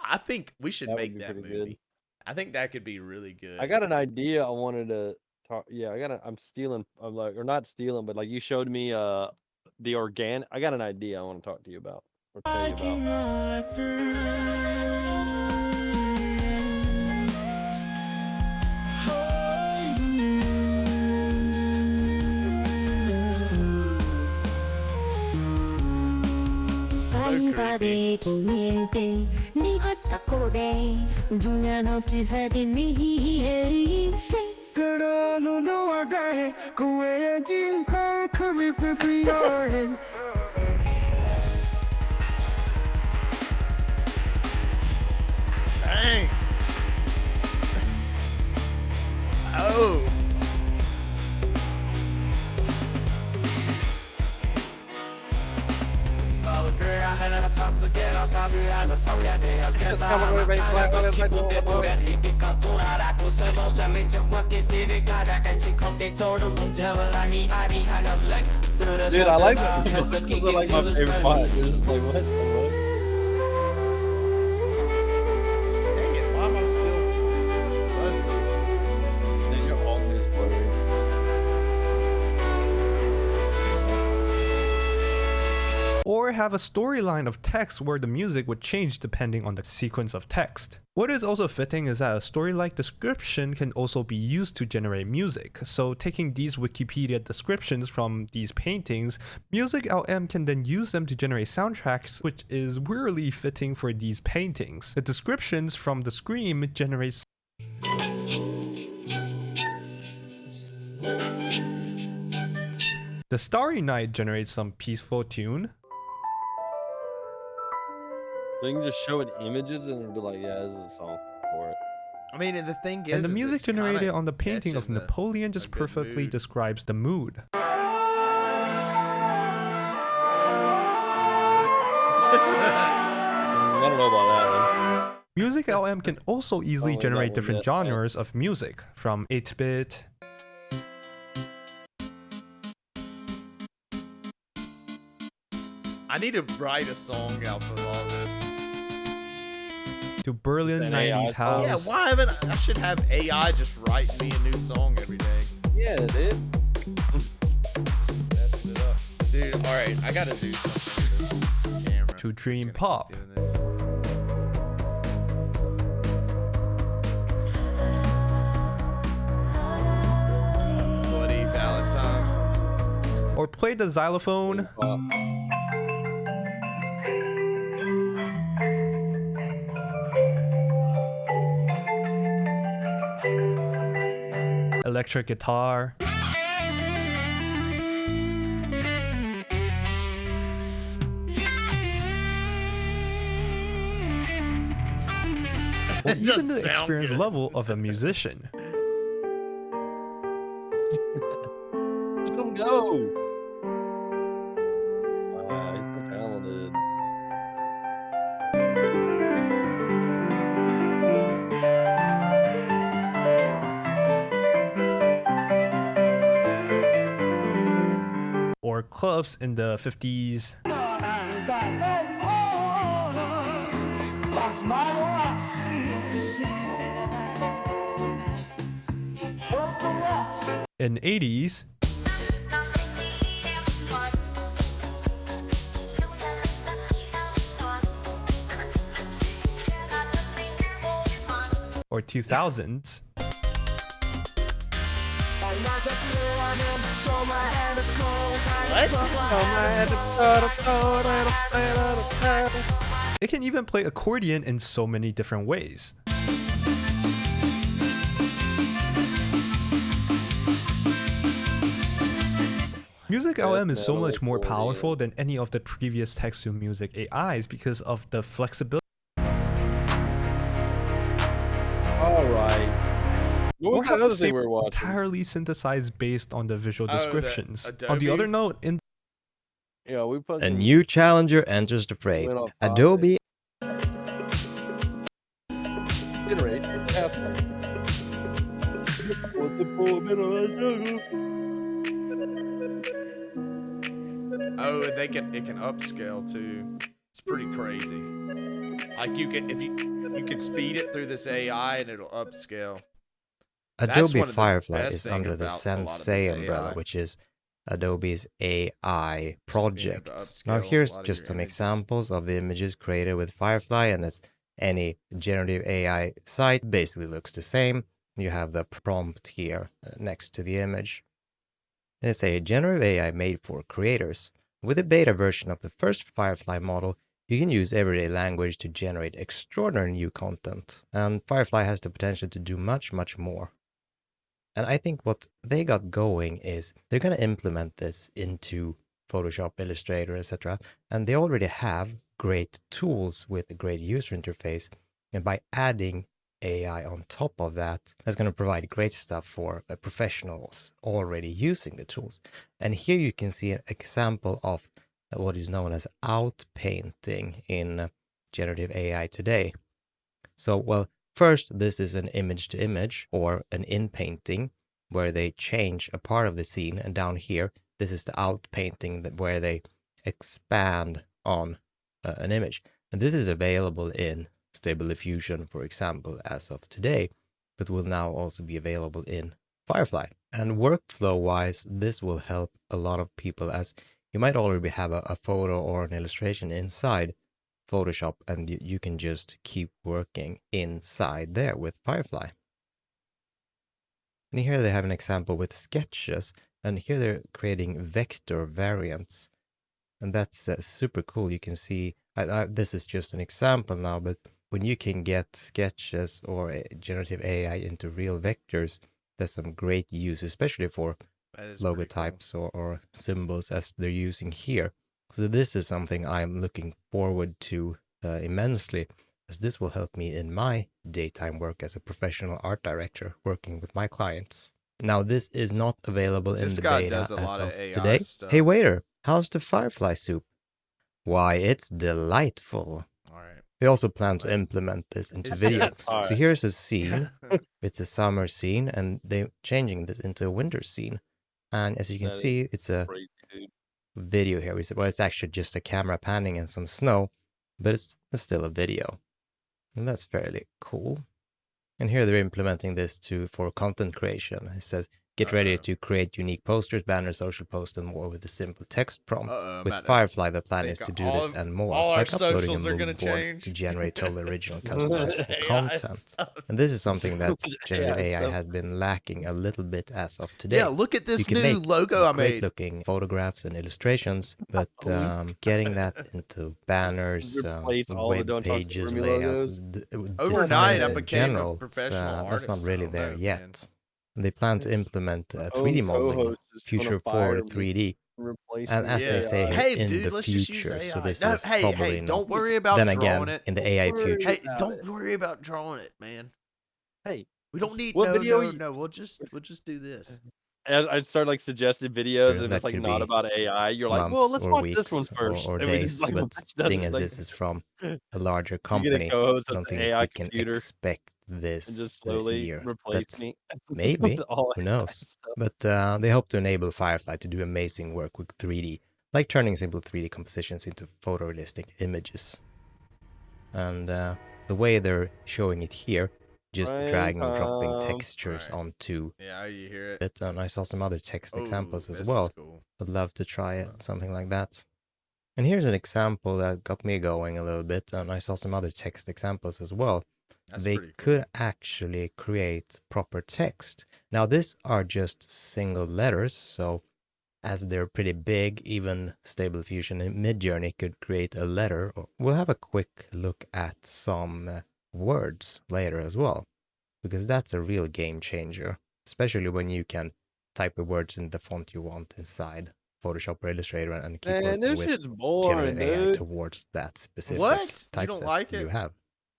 I think we should That would make be that pretty movie. good. I think that could be really good. I got an idea I wanted to talk. Yeah, I'm stealing. I'm like, or not stealing, but like you showed me the organic. I got an idea I want to talk to you about or tell you about. Dang. Oh. Dude, I like that. Those are like my favorite part. It's just like, what? Dang it, why am I still buzzing? Dude, you're always blurry. Or have a storyline of text where the music would change depending on the sequence of text. What is also fitting is that a story-like description can also be used to generate music. So taking these Wikipedia descriptions from these paintings, Music LM can then use them to generate soundtracks, which is weirdly fitting for these paintings. The descriptions from the Scream generates The Starry Night generates some peaceful tune. So you can just show it images and it'll be like, yeah, this is a song for it. I mean, and the thing is, And the is music it's kinda generated on the painting of catching the- Napoleon a just good perfectly mood. describes the mood. I don't know about that one. Music LM can also easily like that generate one different yet. genres of music, from 8-bit I need to write a song out for all this. to Berlin an AI 90s song. house. Yeah, why haven't I should have AI just write me a new song every day. Yeah, dude. Messing it up. Dude, alright, I gotta do something with this camera. To Dream Just gonna Pop. keep doing this. Bloody Valentine. Or play the xylophone. Electric guitar. Or It even the doesn't sound experience good. level of a musician. Let him go. He's so talented. Or clubs in the 50s. In 80s. Or 2000s. It can even play accordion in so many different ways. Music LM is so much more powerful than any of the previous text-to-music AIs because of the flexibility. Alright. What Or was have that the other same thing we were watching? entirely synthesized based on the visual Oh, the descriptions. On the Adobe? other note, in Yeah, we put A new challenger enters the fray. Went off topic. Adobe generate. The poor middle jungle. Oh, and it can upscale too. It's pretty crazy. Like you can speed it through this AI and it'll upscale. That's Adobe one of the Firefly best is thing under the about a lot of this Sensei umbrella, AI. which is Adobe's AI being able to project. Now upscale a here's lot of just your some images. examples of the images created with Firefly, and as any generative AI site basically looks the same. You have the prompt here next to the image. And it's a generative AI made for creators. With a beta version of the first Firefly model, you can use everyday language to generate extraordinary new content, and Firefly has the potential to do much, much more. And I think what they got going is they're going to implement this into Photoshop, Illustrator, etc. And they already have great tools with a great user interface. And by adding AI on top of that, that's going to provide great stuff for professionals already using the tools. And here you can see an example of what is known as outpainting in generative AI today. So, well, first, this is an image to image or an in-painting where they change a part of the scene. And down here, this is the outpainting where they expand on an image. And this is available in Stable Diffusion, for example, as of today, but will now also be available in Firefly. And workflow-wise, this will help a lot of people, as you might already have a photo or an illustration inside Photoshop, and you can just keep working inside there with Firefly. And here they have an example with sketches, and here they're creating vector variants, and that's super cool. You can see, this is just an example now, but when you can get sketches or generative AI into real vectors, there's some great use, especially for logotypes or symbols as they're using here. So this is something I'm looking forward to immensely, as this will help me in my daytime work as a professional art director working with my clients. Now, this is not available in the beta as of today. Hey, waiter, how's the Firefly soup? Why, it's delightful. All right. They also plan to implement this into video. So here's a scene. It's a summer scene, and they're changing this into a winter scene. And as you can see, it's a video here. Well, it's actually just a camera panning and some snow, but it's still a video. And that's fairly cool. And here they're implementing this for content creation. It says, get ready to create unique posters, banners, social posts, and more with a simple text prompt. With Firefly, the plan is to do this and more, like uploading a mood board to generate totally original customizable content. And this is something that generative AI has been lacking a little bit as of today. Yeah, look at this new make logo I made. Great looking photographs and illustrations, but getting that into banners, web pages, layouts, overnight I in became general, a professional artist. that's not really there yet. They plan to implement 3D modeling, future forward 3D, and as they say here, in the future. So this is probably not. Don't worry about then drawing again, it. in the AI future. Hey, don't worry about drawing it, man. Hey, we don't need what video? No. We'll just do this. I'd start like suggested videos if it's like not about AI. You're like, well, let's watch this one first. Or and we days, just, like, but seeing as this is from a larger company, I don't think we can expect this and just slowly this year. replace me. Maybe, who knows? But they hope to enable Firefly to do amazing work with 3D, like turning simple 3D compositions into photorealistic images. And the way they're showing it here, just dragging and dropping textures onto you hear it. And I saw some other text examples as well. Cool. I'd love to try it, something like that. And here's an example that got me going a little bit, and I saw some other text examples as well. They could actually create proper text. Now, these are just single letters, so as they're pretty big, even Stable Diffusion and Midjourney could create a letter. We'll have a quick look at some words later as well, because that's a real game changer, especially when you can type the words in the font you want inside Photoshop or Illustrator and keep working with generative AI towards that specific typeset you have.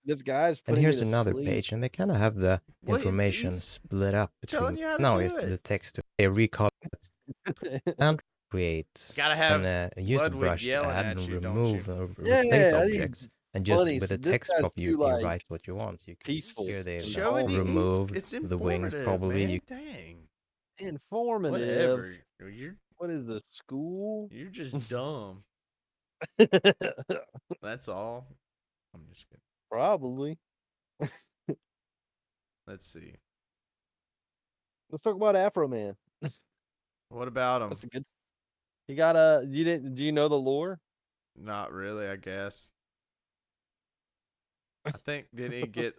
This guy's and here's another page, and they kind of have the information split up between. No, it's the text. They recall it and create gotta have and use a brush to add and remove or replace objects. And Well, just with a this text guy's prompt, too you write what you want. So you can peaceful here they've and Showing calm. removed it's the wings informative, probably. man. Dang. Informative. Whatever. What is the school? You're just dumb. That's all. I'm just kidding. Probably. Let's see. Let's talk about Afro Man. What about him? That's a good. He got a. You didn't? Do you know the lore? Not really, I guess. I think did he get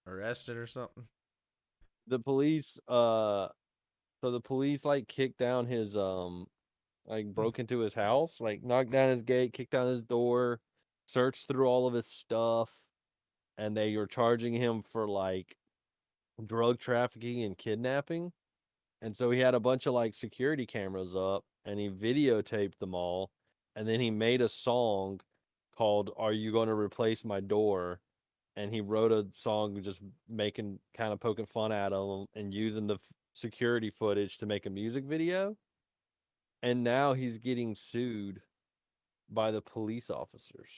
arrested or something? The police. So the police like kicked down his like broke into his house, like knocked down his gate, kicked down his door, searched through all of his stuff, and they were charging him for like drug trafficking and kidnapping. And so he had a bunch of like security cameras up and he videotaped them all. And then he made a song called Are You Going to Replace My Door? And he wrote a song just making kind of poking fun at him and using the security footage to make a music video. And now he's getting sued by the police officers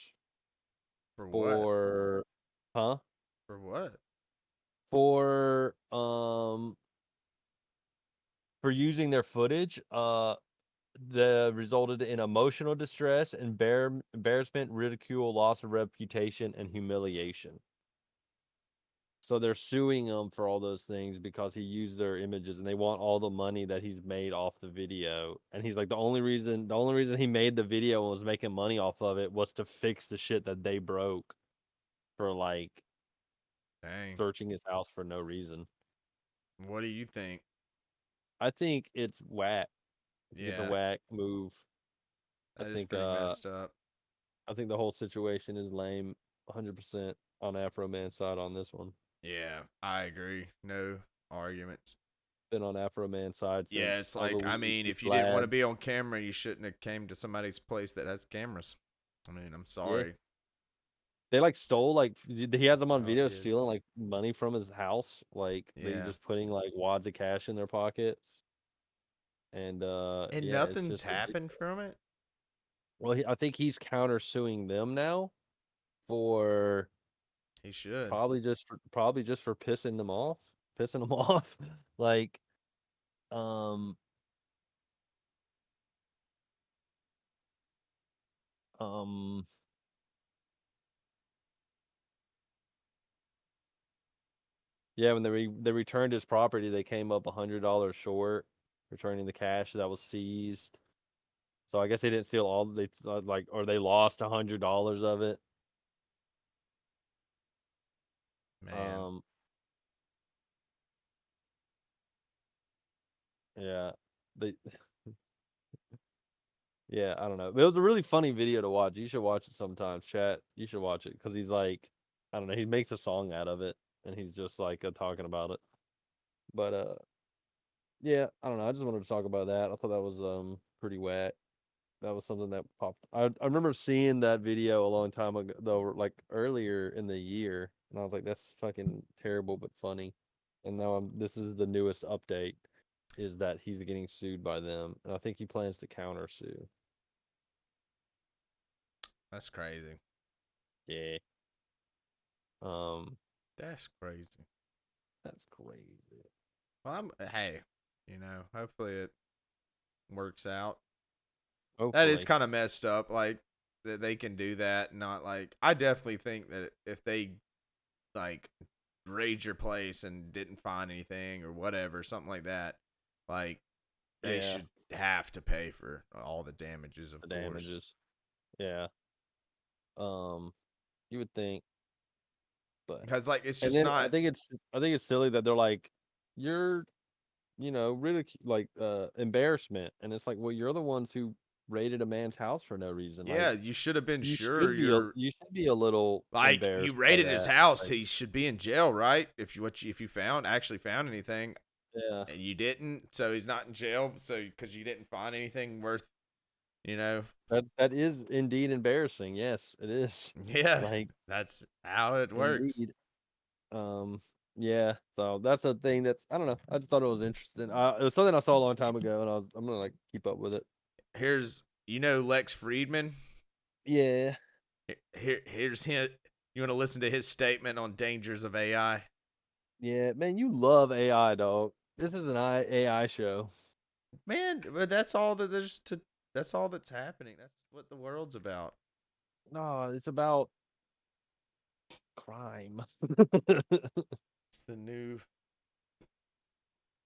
For what? for For what? for for using their footage that resulted in emotional distress, embarrassment, ridicule, loss of reputation, and humiliation. So they're suing him for all those things because he used their images, and they want all the money that he's made off the video. And he's like, the only reason he made the video and was making money off of it was to fix the shit that they broke for like Dang. searching his house for no reason. What do you think? I think it's whack. I think it's a Yeah, whack move. that is pretty messed up. I think the whole situation is lame, 100% on Afro Man's side on this one. Yeah, I agree. No arguments. Been on Afro Man's side since. Yeah, it's like, I mean, if you didn't want to be on camera, you shouldn't have came to somebody's place that has cameras. I mean, I'm sorry. They like stole like he has them on Oh, video it is. stealing like money from his house. Like they Yeah. just putting like wads of cash in their pockets. And And yeah, it's nothing's just happened from it? well, I think he's countersuing them now for He should. probably just for pissing them off, like um um yeah, when they returned his property, they came up $100 short, returning the cash that was seized. So I guess they didn't steal all. They like, or they lost $100 of it. Man. Yeah, they. Yeah, I don't know. It was a really funny video to watch. You should watch it sometimes, chat. You should watch it because he's like, I don't know. He makes a song out of it, and he's just like talking about it. But yeah, I don't know. I just wanted to talk about that. I thought that was pretty whack. That was something that popped. I remember seeing that video a long time ago, though, like earlier in the year, and I was like, "That's fucking terrible, but funny." And now this is the newest update, is that he's getting sued by them, and I think he plans to counter sue. That's crazy. Yeah. That's crazy. That's crazy. Well, hey, hopefully it works out. Hopefully. That is kind of messed up. Like that they can do that. Not like I definitely think that if they like raid your place and didn't find anything or whatever, something like that, like they should have to pay for all the damages. Of course. Damages. Yeah. You would think, but because like it's just not. I think it's silly that they're like, you're, really embarrassment, and it's like, well, you're the ones who raided a man's house for no reason. Yeah, like, you should have been you sure you should be a little like embarrassed you by raided his that. house. Like, He should be in jail, right? If you actually found anything, yeah, and you didn't, so he's not in jail. So because you didn't find anything worth, that is indeed embarrassing. Yes, it is. Yeah, like that's how it works. Indeed. Yeah. So that's a thing that's I don't know. I just thought it was interesting. It was something I saw a long time ago, and I'm gonna like keep up with it. Here's Lex Friedman. Yeah. Here's his. You want to listen to his statement on dangers of AI? Yeah, man, you love AI, dog. This is an AI show. Man, but that's all that there's to. That's all that's happening. That's what the world's about. No, it's about crime. It's the new.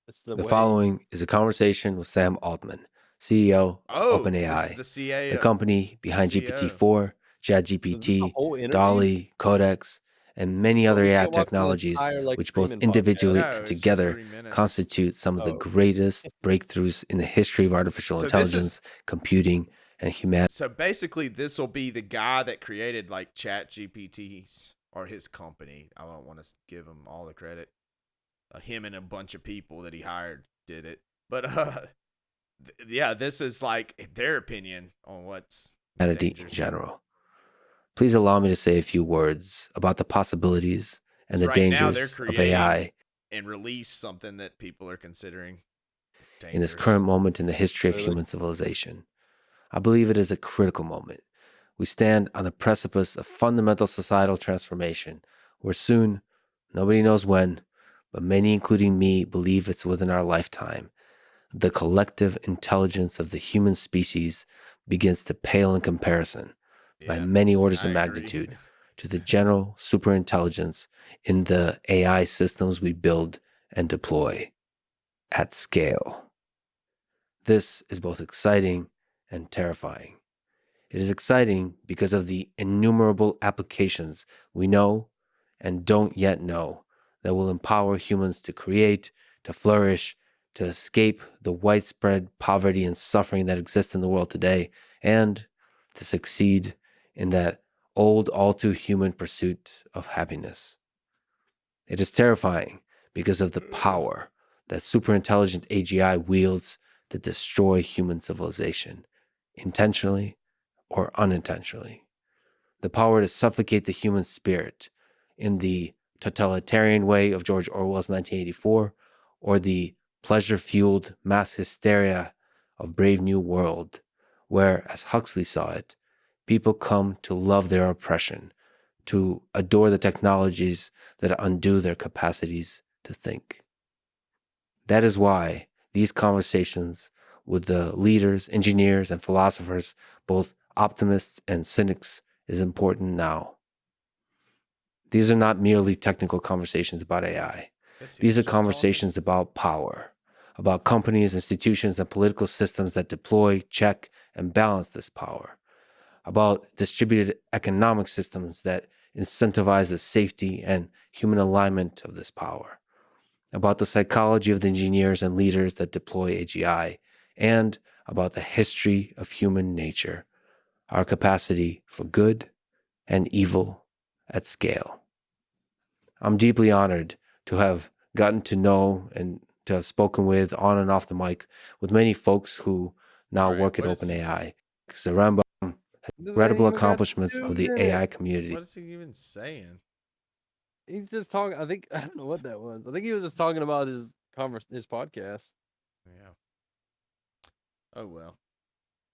It's the The way. following is a conversation with Sam Altman, CEO of Oh, this is OpenAI, the CA. the company behind CEO. GPT-4, Was this the ChatGPT, whole interview? DALL-E, Codex, and many Bro, other we AI can't watch the technologies entire Lex which both Freeman individually podcast. No, and it's just together 3 minutes. constitute some of the Oh. greatest breakthroughs in the history of artificial So this is- intelligence, computing, and humanity. So basically, this will be the guy that created like Chat GPTs or his company. I don't want to give him all the credit. Him and a bunch of people that he hired did it. But yeah, this is like their opinion on what's in dangerous. general. Please allow me to say a few words about the possibilities and the Right now, they're dangers of creating AI and release something that people are considering dangerous. in this current moment in the history of Really? human civilization. I believe it is a critical moment. We stand on the precipice of fundamental societal transformation, where soon, nobody knows when, but many, including me, believe it's within our lifetime, the collective intelligence of the human species begins to pale in comparison by Yeah, many orders I of agree. magnitude to the general superintelligence in the AI systems we build and deploy at scale. This is both exciting and terrifying. It is exciting because of the innumerable applications we know and don't yet know that will empower humans to create, to flourish, to escape the widespread poverty and suffering that exist in the world today, and to succeed in that old, all too human pursuit of happiness. It is terrifying because of the power that superintelligent AGI wields to destroy human civilization, intentionally or unintentionally. The power to suffocate the human spirit in the totalitarian way of George Orwell's 1984 or the pleasure-fueled mass hysteria of Brave New World, where, as Huxley saw it, people come to love their oppression, to adore the technologies that undo their capacities to think. That is why these conversations with the leaders, engineers, and philosophers, both optimists and cynics, is important now. These are not merely technical conversations about AI. These are conversations about power, about companies, institutions, and political systems that deploy, check, and balance this power, about distributed economic systems that incentivize the safety and human alignment of this power, about the psychology of the engineers and leaders that deploy AGI, and about the history of human nature, our capacity for good and evil at scale. I'm deeply honored to have gotten to know and to have spoken with on and off the mic with many folks who now work at OpenAI. Zaremba, incredible accomplishments of the AI community. What is he even saying? He's just talking. I don't know what that was. I think he was just talking about his podcast. Yeah. Oh well.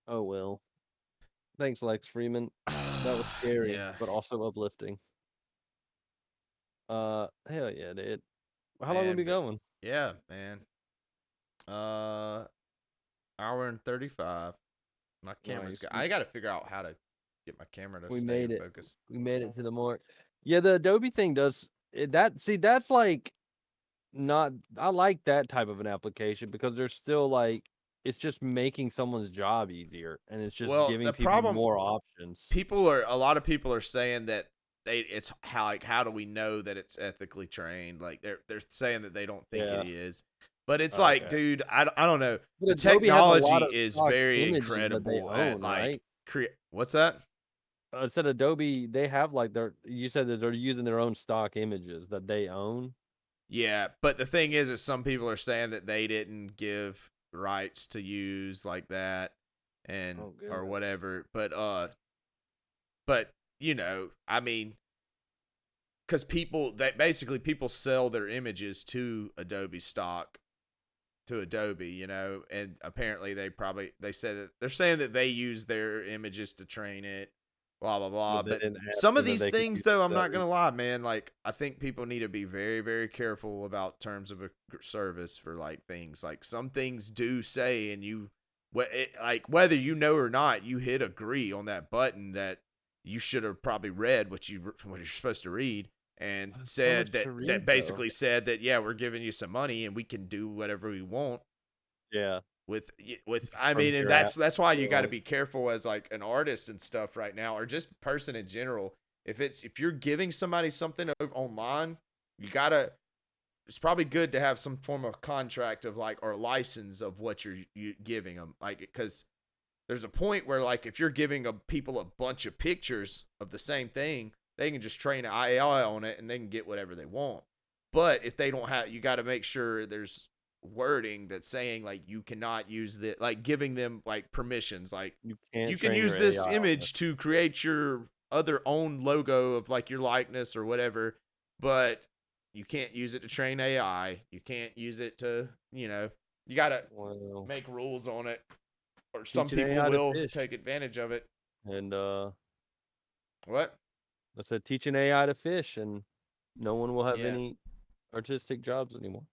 Oh well. Thanks, Lex Freeman. That was scary, Yeah. but also uplifting. Hell yeah, dude. How long Man, will we be but- going? Yeah, man. Hour and 35. My camera's Nice. I got to figure out how to get my camera to We stay made in it. focus. We made it to the more. Yeah, the Adobe thing does that. See, that's like not. I like that type of an application because there's still like it's just making someone's job easier and it's just Well, giving the people problem more options. a lot of people are saying that it's how do we know that it's ethically trained? Like they're saying that they don't think Yeah. it is. But it's Oh, like, okay. dude, I don't know. But The Adobe has a lot technology of is stock very images that they incredible own, at like right? what's that? I said Adobe, they have like you said that they're using their own stock images that they own. Yeah, but the thing is some people are saying that they didn't give rights to use like that and Oh, or goodness. whatever. But you know, I mean, because people sell their images to Adobe stock to Adobe, you know, and apparently they said that they're saying that they use their images to train it blah blah blah. But then ask some of them if these they could things, use though, I'm that not gonna lie, man. Like, I think people need to be very, very careful about terms of a service for like things. Like, some things do say, and like whether you know or not, you hit agree on that button that you should have probably read what you're supposed to read, and so said much that to read, basically said that, yeah, we're giving you some money and we can do whatever we want Yeah. with I From mean, and your app. that's why you got to So, be careful as like an artist and stuff right now, or just person in general. If you're giving somebody something online, you gotta it's probably good to have some form of contract of like, or license of what you giving them, like, because there's a point where, like, if you're giving people a bunch of pictures of the same thing, they can just train an AI on it and they can get whatever they want. But if they don't have, you got to make sure there's wording that's saying like you cannot use the, like, giving them like permissions, like you can't you can train use your this AI on image to create your other own logo of like your likeness or whatever, but you can't use it to train AI. You can't use it to, you got to Well, make rules on it, or some teach an people AI to will fish. take advantage of it. And What? I said teach an AI to fish, and no one will have Yeah. any artistic jobs anymore,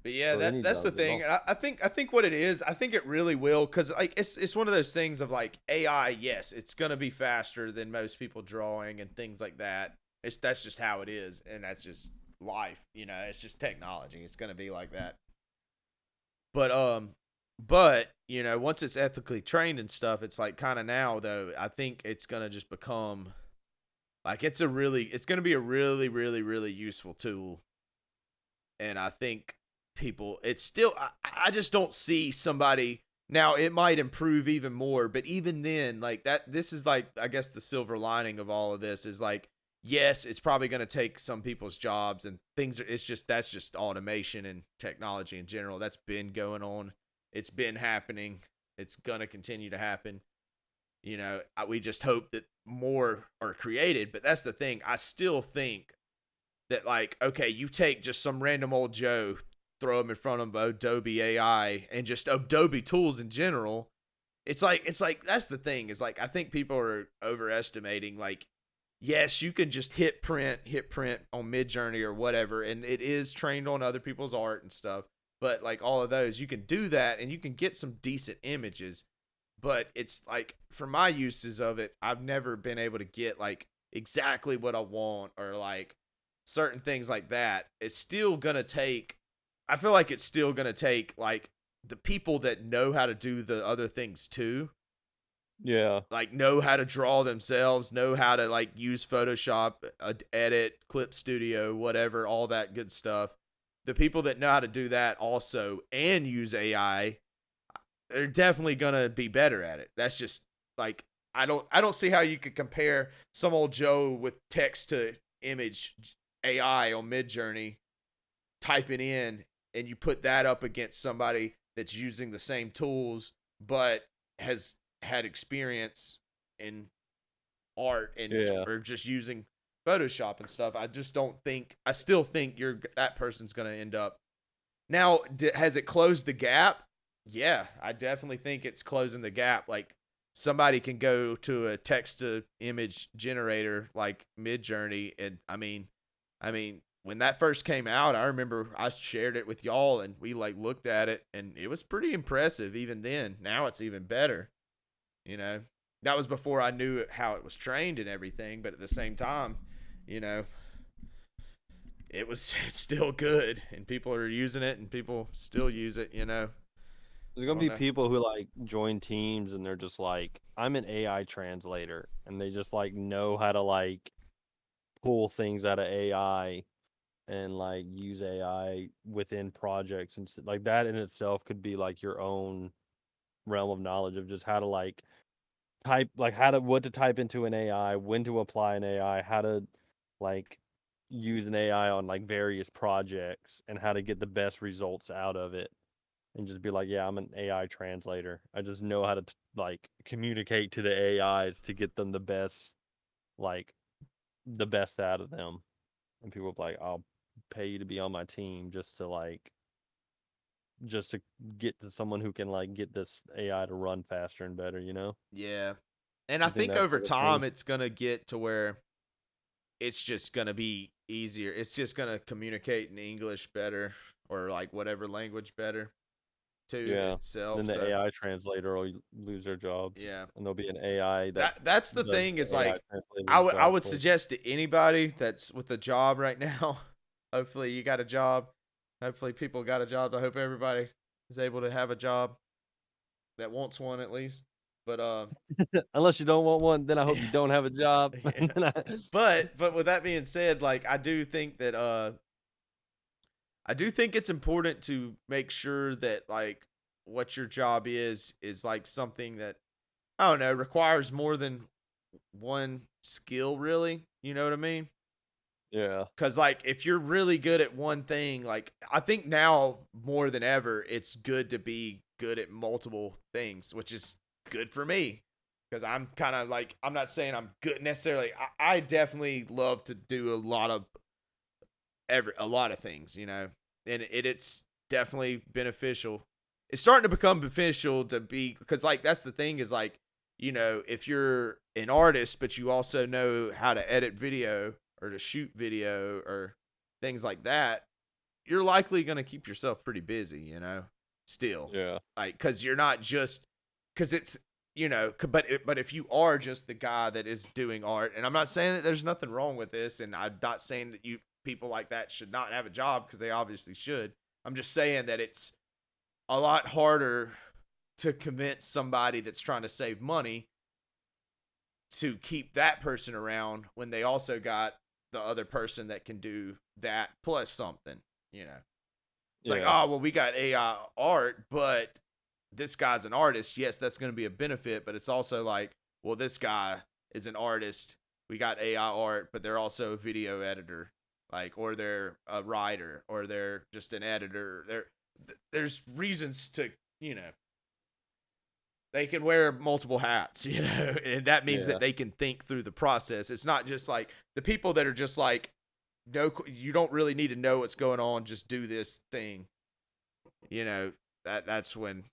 But yeah, or any that's the jobs at thing. all. And I think what it is, I think it really will, because like it's one of those things of like AI. Yes, it's gonna be faster than most people drawing and things like that. That's just how it is, and that's just life. It's just technology. It's gonna be like that. But once it's ethically trained and stuff, it's like kind of now though. I think it's gonna just become like it's gonna be a really, really, really useful tool, and I think it's still, I just don't see somebody now. It might improve even more, but even then, like that, this is like, I guess the silver lining of all of this is like, yes, it's probably going to take some people's jobs and things. That's just automation and technology in general. That's been going on. It's been happening. It's going to continue to happen. We just hope that more are created, but that's the thing. I still think that, like, okay, you take just some random old Joe, throw him in front of Adobe AI and just Adobe tools in general. It's like that's the thing, is like, I think people are overestimating, like, yes, you can just hit print on Midjourney or whatever, and it is trained on other people's art and stuff. But like all of those, you can do that and you can get some decent images. But it's like, for my uses of it, I've never been able to get like exactly what I want, or like certain things like that. It's still gonna take, I feel like it's still gonna take like the people that know how to do the other things too. Yeah. Like, know how to draw themselves, know how to like use Photoshop, edit, Clip Studio, whatever, all that good stuff. The people that know how to do that also and use AI, they're definitely gonna be better at it. That's just like, I don't see how you could compare some old Joe with text to image AI on Midjourney, type it in, and you put that up against somebody that's using the same tools but has had experience in art and Yeah. or just using Photoshop and stuff. I still think that person's going to end up. Now, has it closed the gap? Yeah, I definitely think it's closing the gap. Like, somebody can go to a text to image generator like Midjourney, and I mean, when that first came out, I remember I shared it with y'all and we like looked at it and it was pretty impressive even then. Now it's even better. That was before I knew how it was trained and everything, but at the same time, you know, it's still good and people are using it and people still use it. There's gonna be people who like join teams and they're just like, I'm an AI translator, and they just like know how to like pull things out of AI and like use AI within projects, and like that in itself could be like your own realm of knowledge of just how to like type, like what to type into an AI, when to apply an AI, how to like use an AI on like various projects, and how to get the best results out of it. And just be like, yeah, I'm an AI translator. I just know how to like communicate to the AIs to get them like the best out of them. And people are like, I'll pay you to be on my team just to get to someone who can like get this AI to run faster and better. Yeah. And I think over sort of time thing. it's gonna get to where it's just gonna be easier. It's just gonna communicate in English better or like whatever language better to Yeah. itself. Then the So AI translator will lose their jobs, yeah, and there'll be an AI that that's the does thing is the AI like translator's I job would for. suggest to anybody that's with a job right now. Hopefully you got a job. Hopefully people got a job. I hope everybody is able to have a job that wants one at least. But Unless you don't want one, then I hope you yeah, don't have a job. yeah. But with that being said, like I do think that I do think it's important to make sure that like what your job is like something that I don't know requires more than one skill really. You know what I mean? Yeah. Cause like if you're really good at one thing, like I think now more than ever, it's good to be good at multiple things, which is good for me. Cause I'm kind of like I'm not saying I'm good necessarily. I definitely love to do a lot of things, you know, and it's definitely beneficial. It's starting to become beneficial to be because like that's the thing is like you know if you're an artist but you also know how to edit video or to shoot video or things like that, you're likely going to keep yourself pretty busy, you know, still. Yeah. Like, cause you're not just, cause it's, you know, but if you are just the guy that is doing art, and I'm not saying that there's nothing wrong with this, and I'm not saying that people like that should not have a job because they obviously should. I'm just saying that it's a lot harder to convince somebody that's trying to save money to keep that person around when they also got the other person that can do that plus something, you know. It's like, Yeah. oh, well, we got AI art, but this guy's an artist. Yes, that's going to be a benefit, but it's also like, well, this guy is an artist. We got AI art, but they're also a video editor, like, or they're a writer, or they're just an editor. There's reasons to, you know, they can wear multiple hats, you know, and that means Yeah. that they can think through the process. It's not just like the people that are just like, no, you don't really need to know what's going on. Just do this thing, you know. That's when,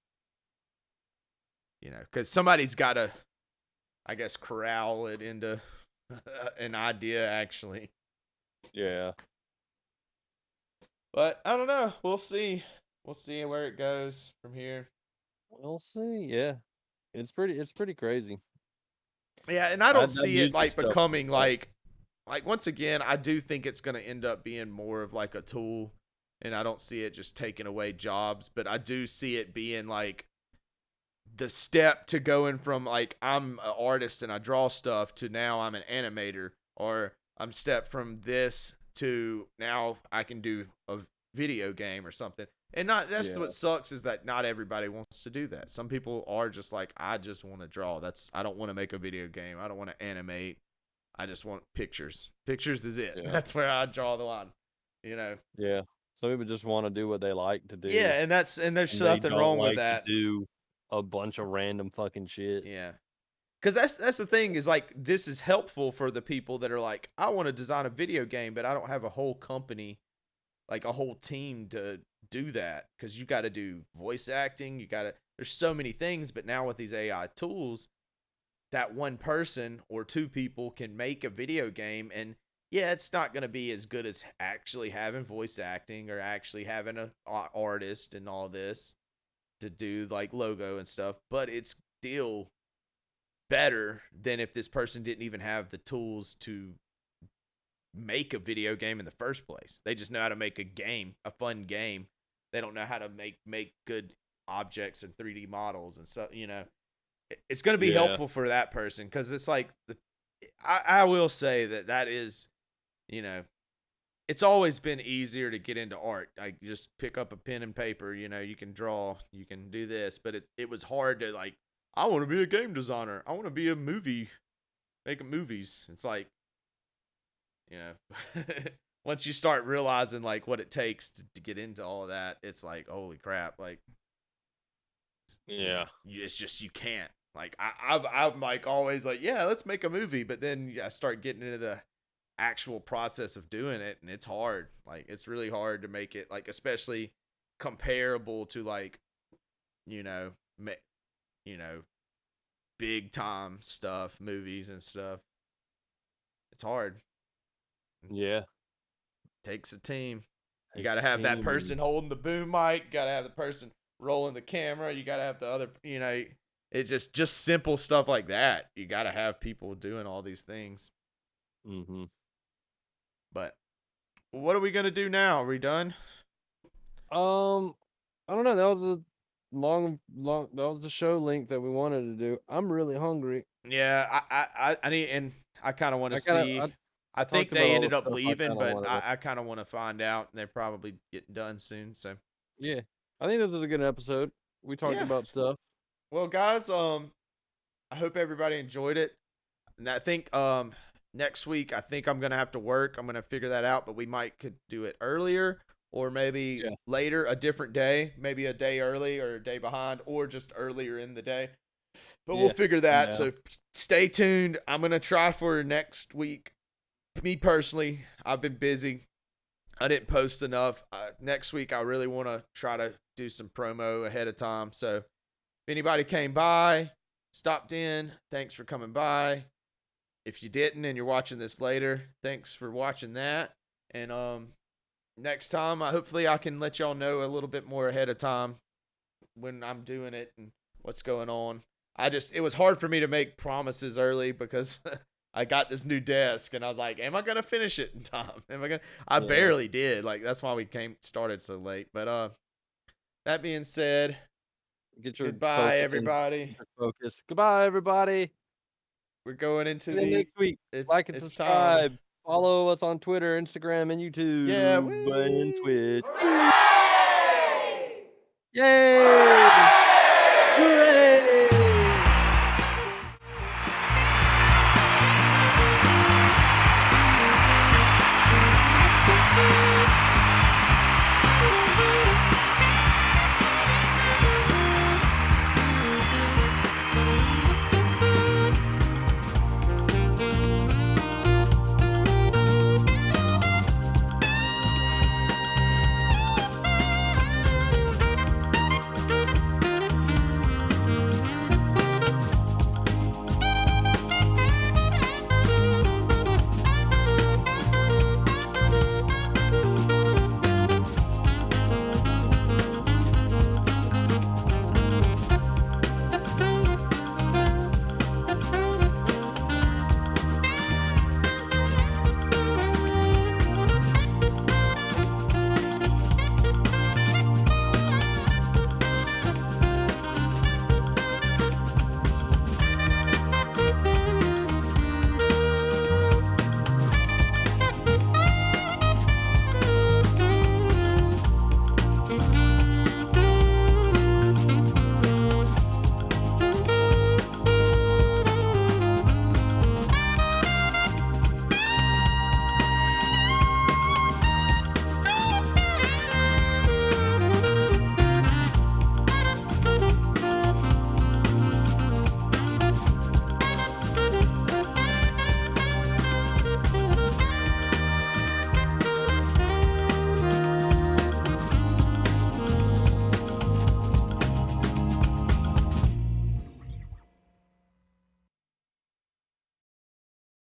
you know, because somebody's got to, I guess, corral it into an idea actually. Yeah. But I don't know. We'll see. We'll see where it goes from here. We'll see. Yeah. It's pretty crazy. Yeah, and I don't I've see it used this like stuff becoming before. like once again, I do think it's going to end up being more of like a tool, and I don't see it just taking away jobs, but I do see it being like the step to going from like I'm an artist and I draw stuff to now I'm an animator, or I'm step from this to now I can do a video game or something. And not that's Yeah. what sucks is that not everybody wants to do that. Some people are just like I just want to draw. I don't want to make a video game. I don't want to animate. I just want pictures. Pictures is it. Yeah. That's where I draw the line. You know. Yeah. Some people just want to do what they like to do. Yeah, and there's And they nothing don't wrong with like to that. do a bunch of random fucking shit. Yeah. Cuz that's the thing is like this is helpful for the people that are like I want to design a video game but I don't have a whole company like a whole team to do that cuz you got to do voice acting, there's so many things, but now with these AI tools that one person or two people can make a video game, and yeah, it's not going to be as good as actually having voice acting or actually having an artist and all this to do like logo and stuff, but it's still better than if this person didn't even have the tools to make a video game in the first place. They just know how to make a game, a fun game. They don't know how to make good objects and 3D models and so, you know. It's going to be helpful for that person cuz it's like I will say that is, you know, it's always been easier to get into art. Like just pick up a pen and paper, you know, you can draw, you can do this, but it was hard to like I want to be a game designer. I want to be making movies. It's like, you know, once you start realizing like what it takes to get into all of that, it's like holy crap, like Yeah. it's just you can't. Like I'm like always like yeah, let's make a movie, but then I start getting into the actual process of doing it, and it's hard. Like it's really hard to make it like especially comparable to like you know you know big time stuff, movies and stuff. It's hard. Yeah. Takes a team. You Takes got to a have that team, person and- holding the boom mic. You got to have the person rolling the camera. You got to have the other, you know, it's just simple stuff like that. You got to have people doing all these things. Mm-hmm. But what are we going to do now? Are we done? I don't know. That was a long. That was the show link that we wanted to do. I'm really hungry. Yeah, I need, and I kind of want to see. I think talked about they all ended the up stuff I leaving, kinda but wanted to- I kind of want to find out. And they're probably getting done soon. So Yeah, I think this was a good episode. We talked Yeah. about stuff. well, guys, I hope everybody enjoyed it. And I think next week I think I'm gonna have to work. I'm gonna figure that out, but we could do it earlier or maybe Yeah. later, a different day, maybe a day early or a day behind, or just earlier in the day. But we'll Yeah, figure that. yeah. So stay tuned. I'm gonna try for next week. Me personally, I've been busy. I didn't post enough. Next week, I really want to try to do some promo ahead of time. So if anybody came by, stopped in, thanks for coming by. If you didn't and you're watching this later, thanks for watching that. And next time, hopefully I can let y'all know a little bit more ahead of time when I'm doing it and what's going on. It was hard for me to make promises early because I got this new desk and I was like, am I going to finish it in time? I barely did. Like, that's why we started so late. But that being said, Get your goodbye, focus in- everybody. get your focus. Goodbye, everybody. We're going into See you next week. Like and it's subscribe. time. Follow us on Twitter, Instagram, and YouTube. Yeah, and whee! Twitch. Yay!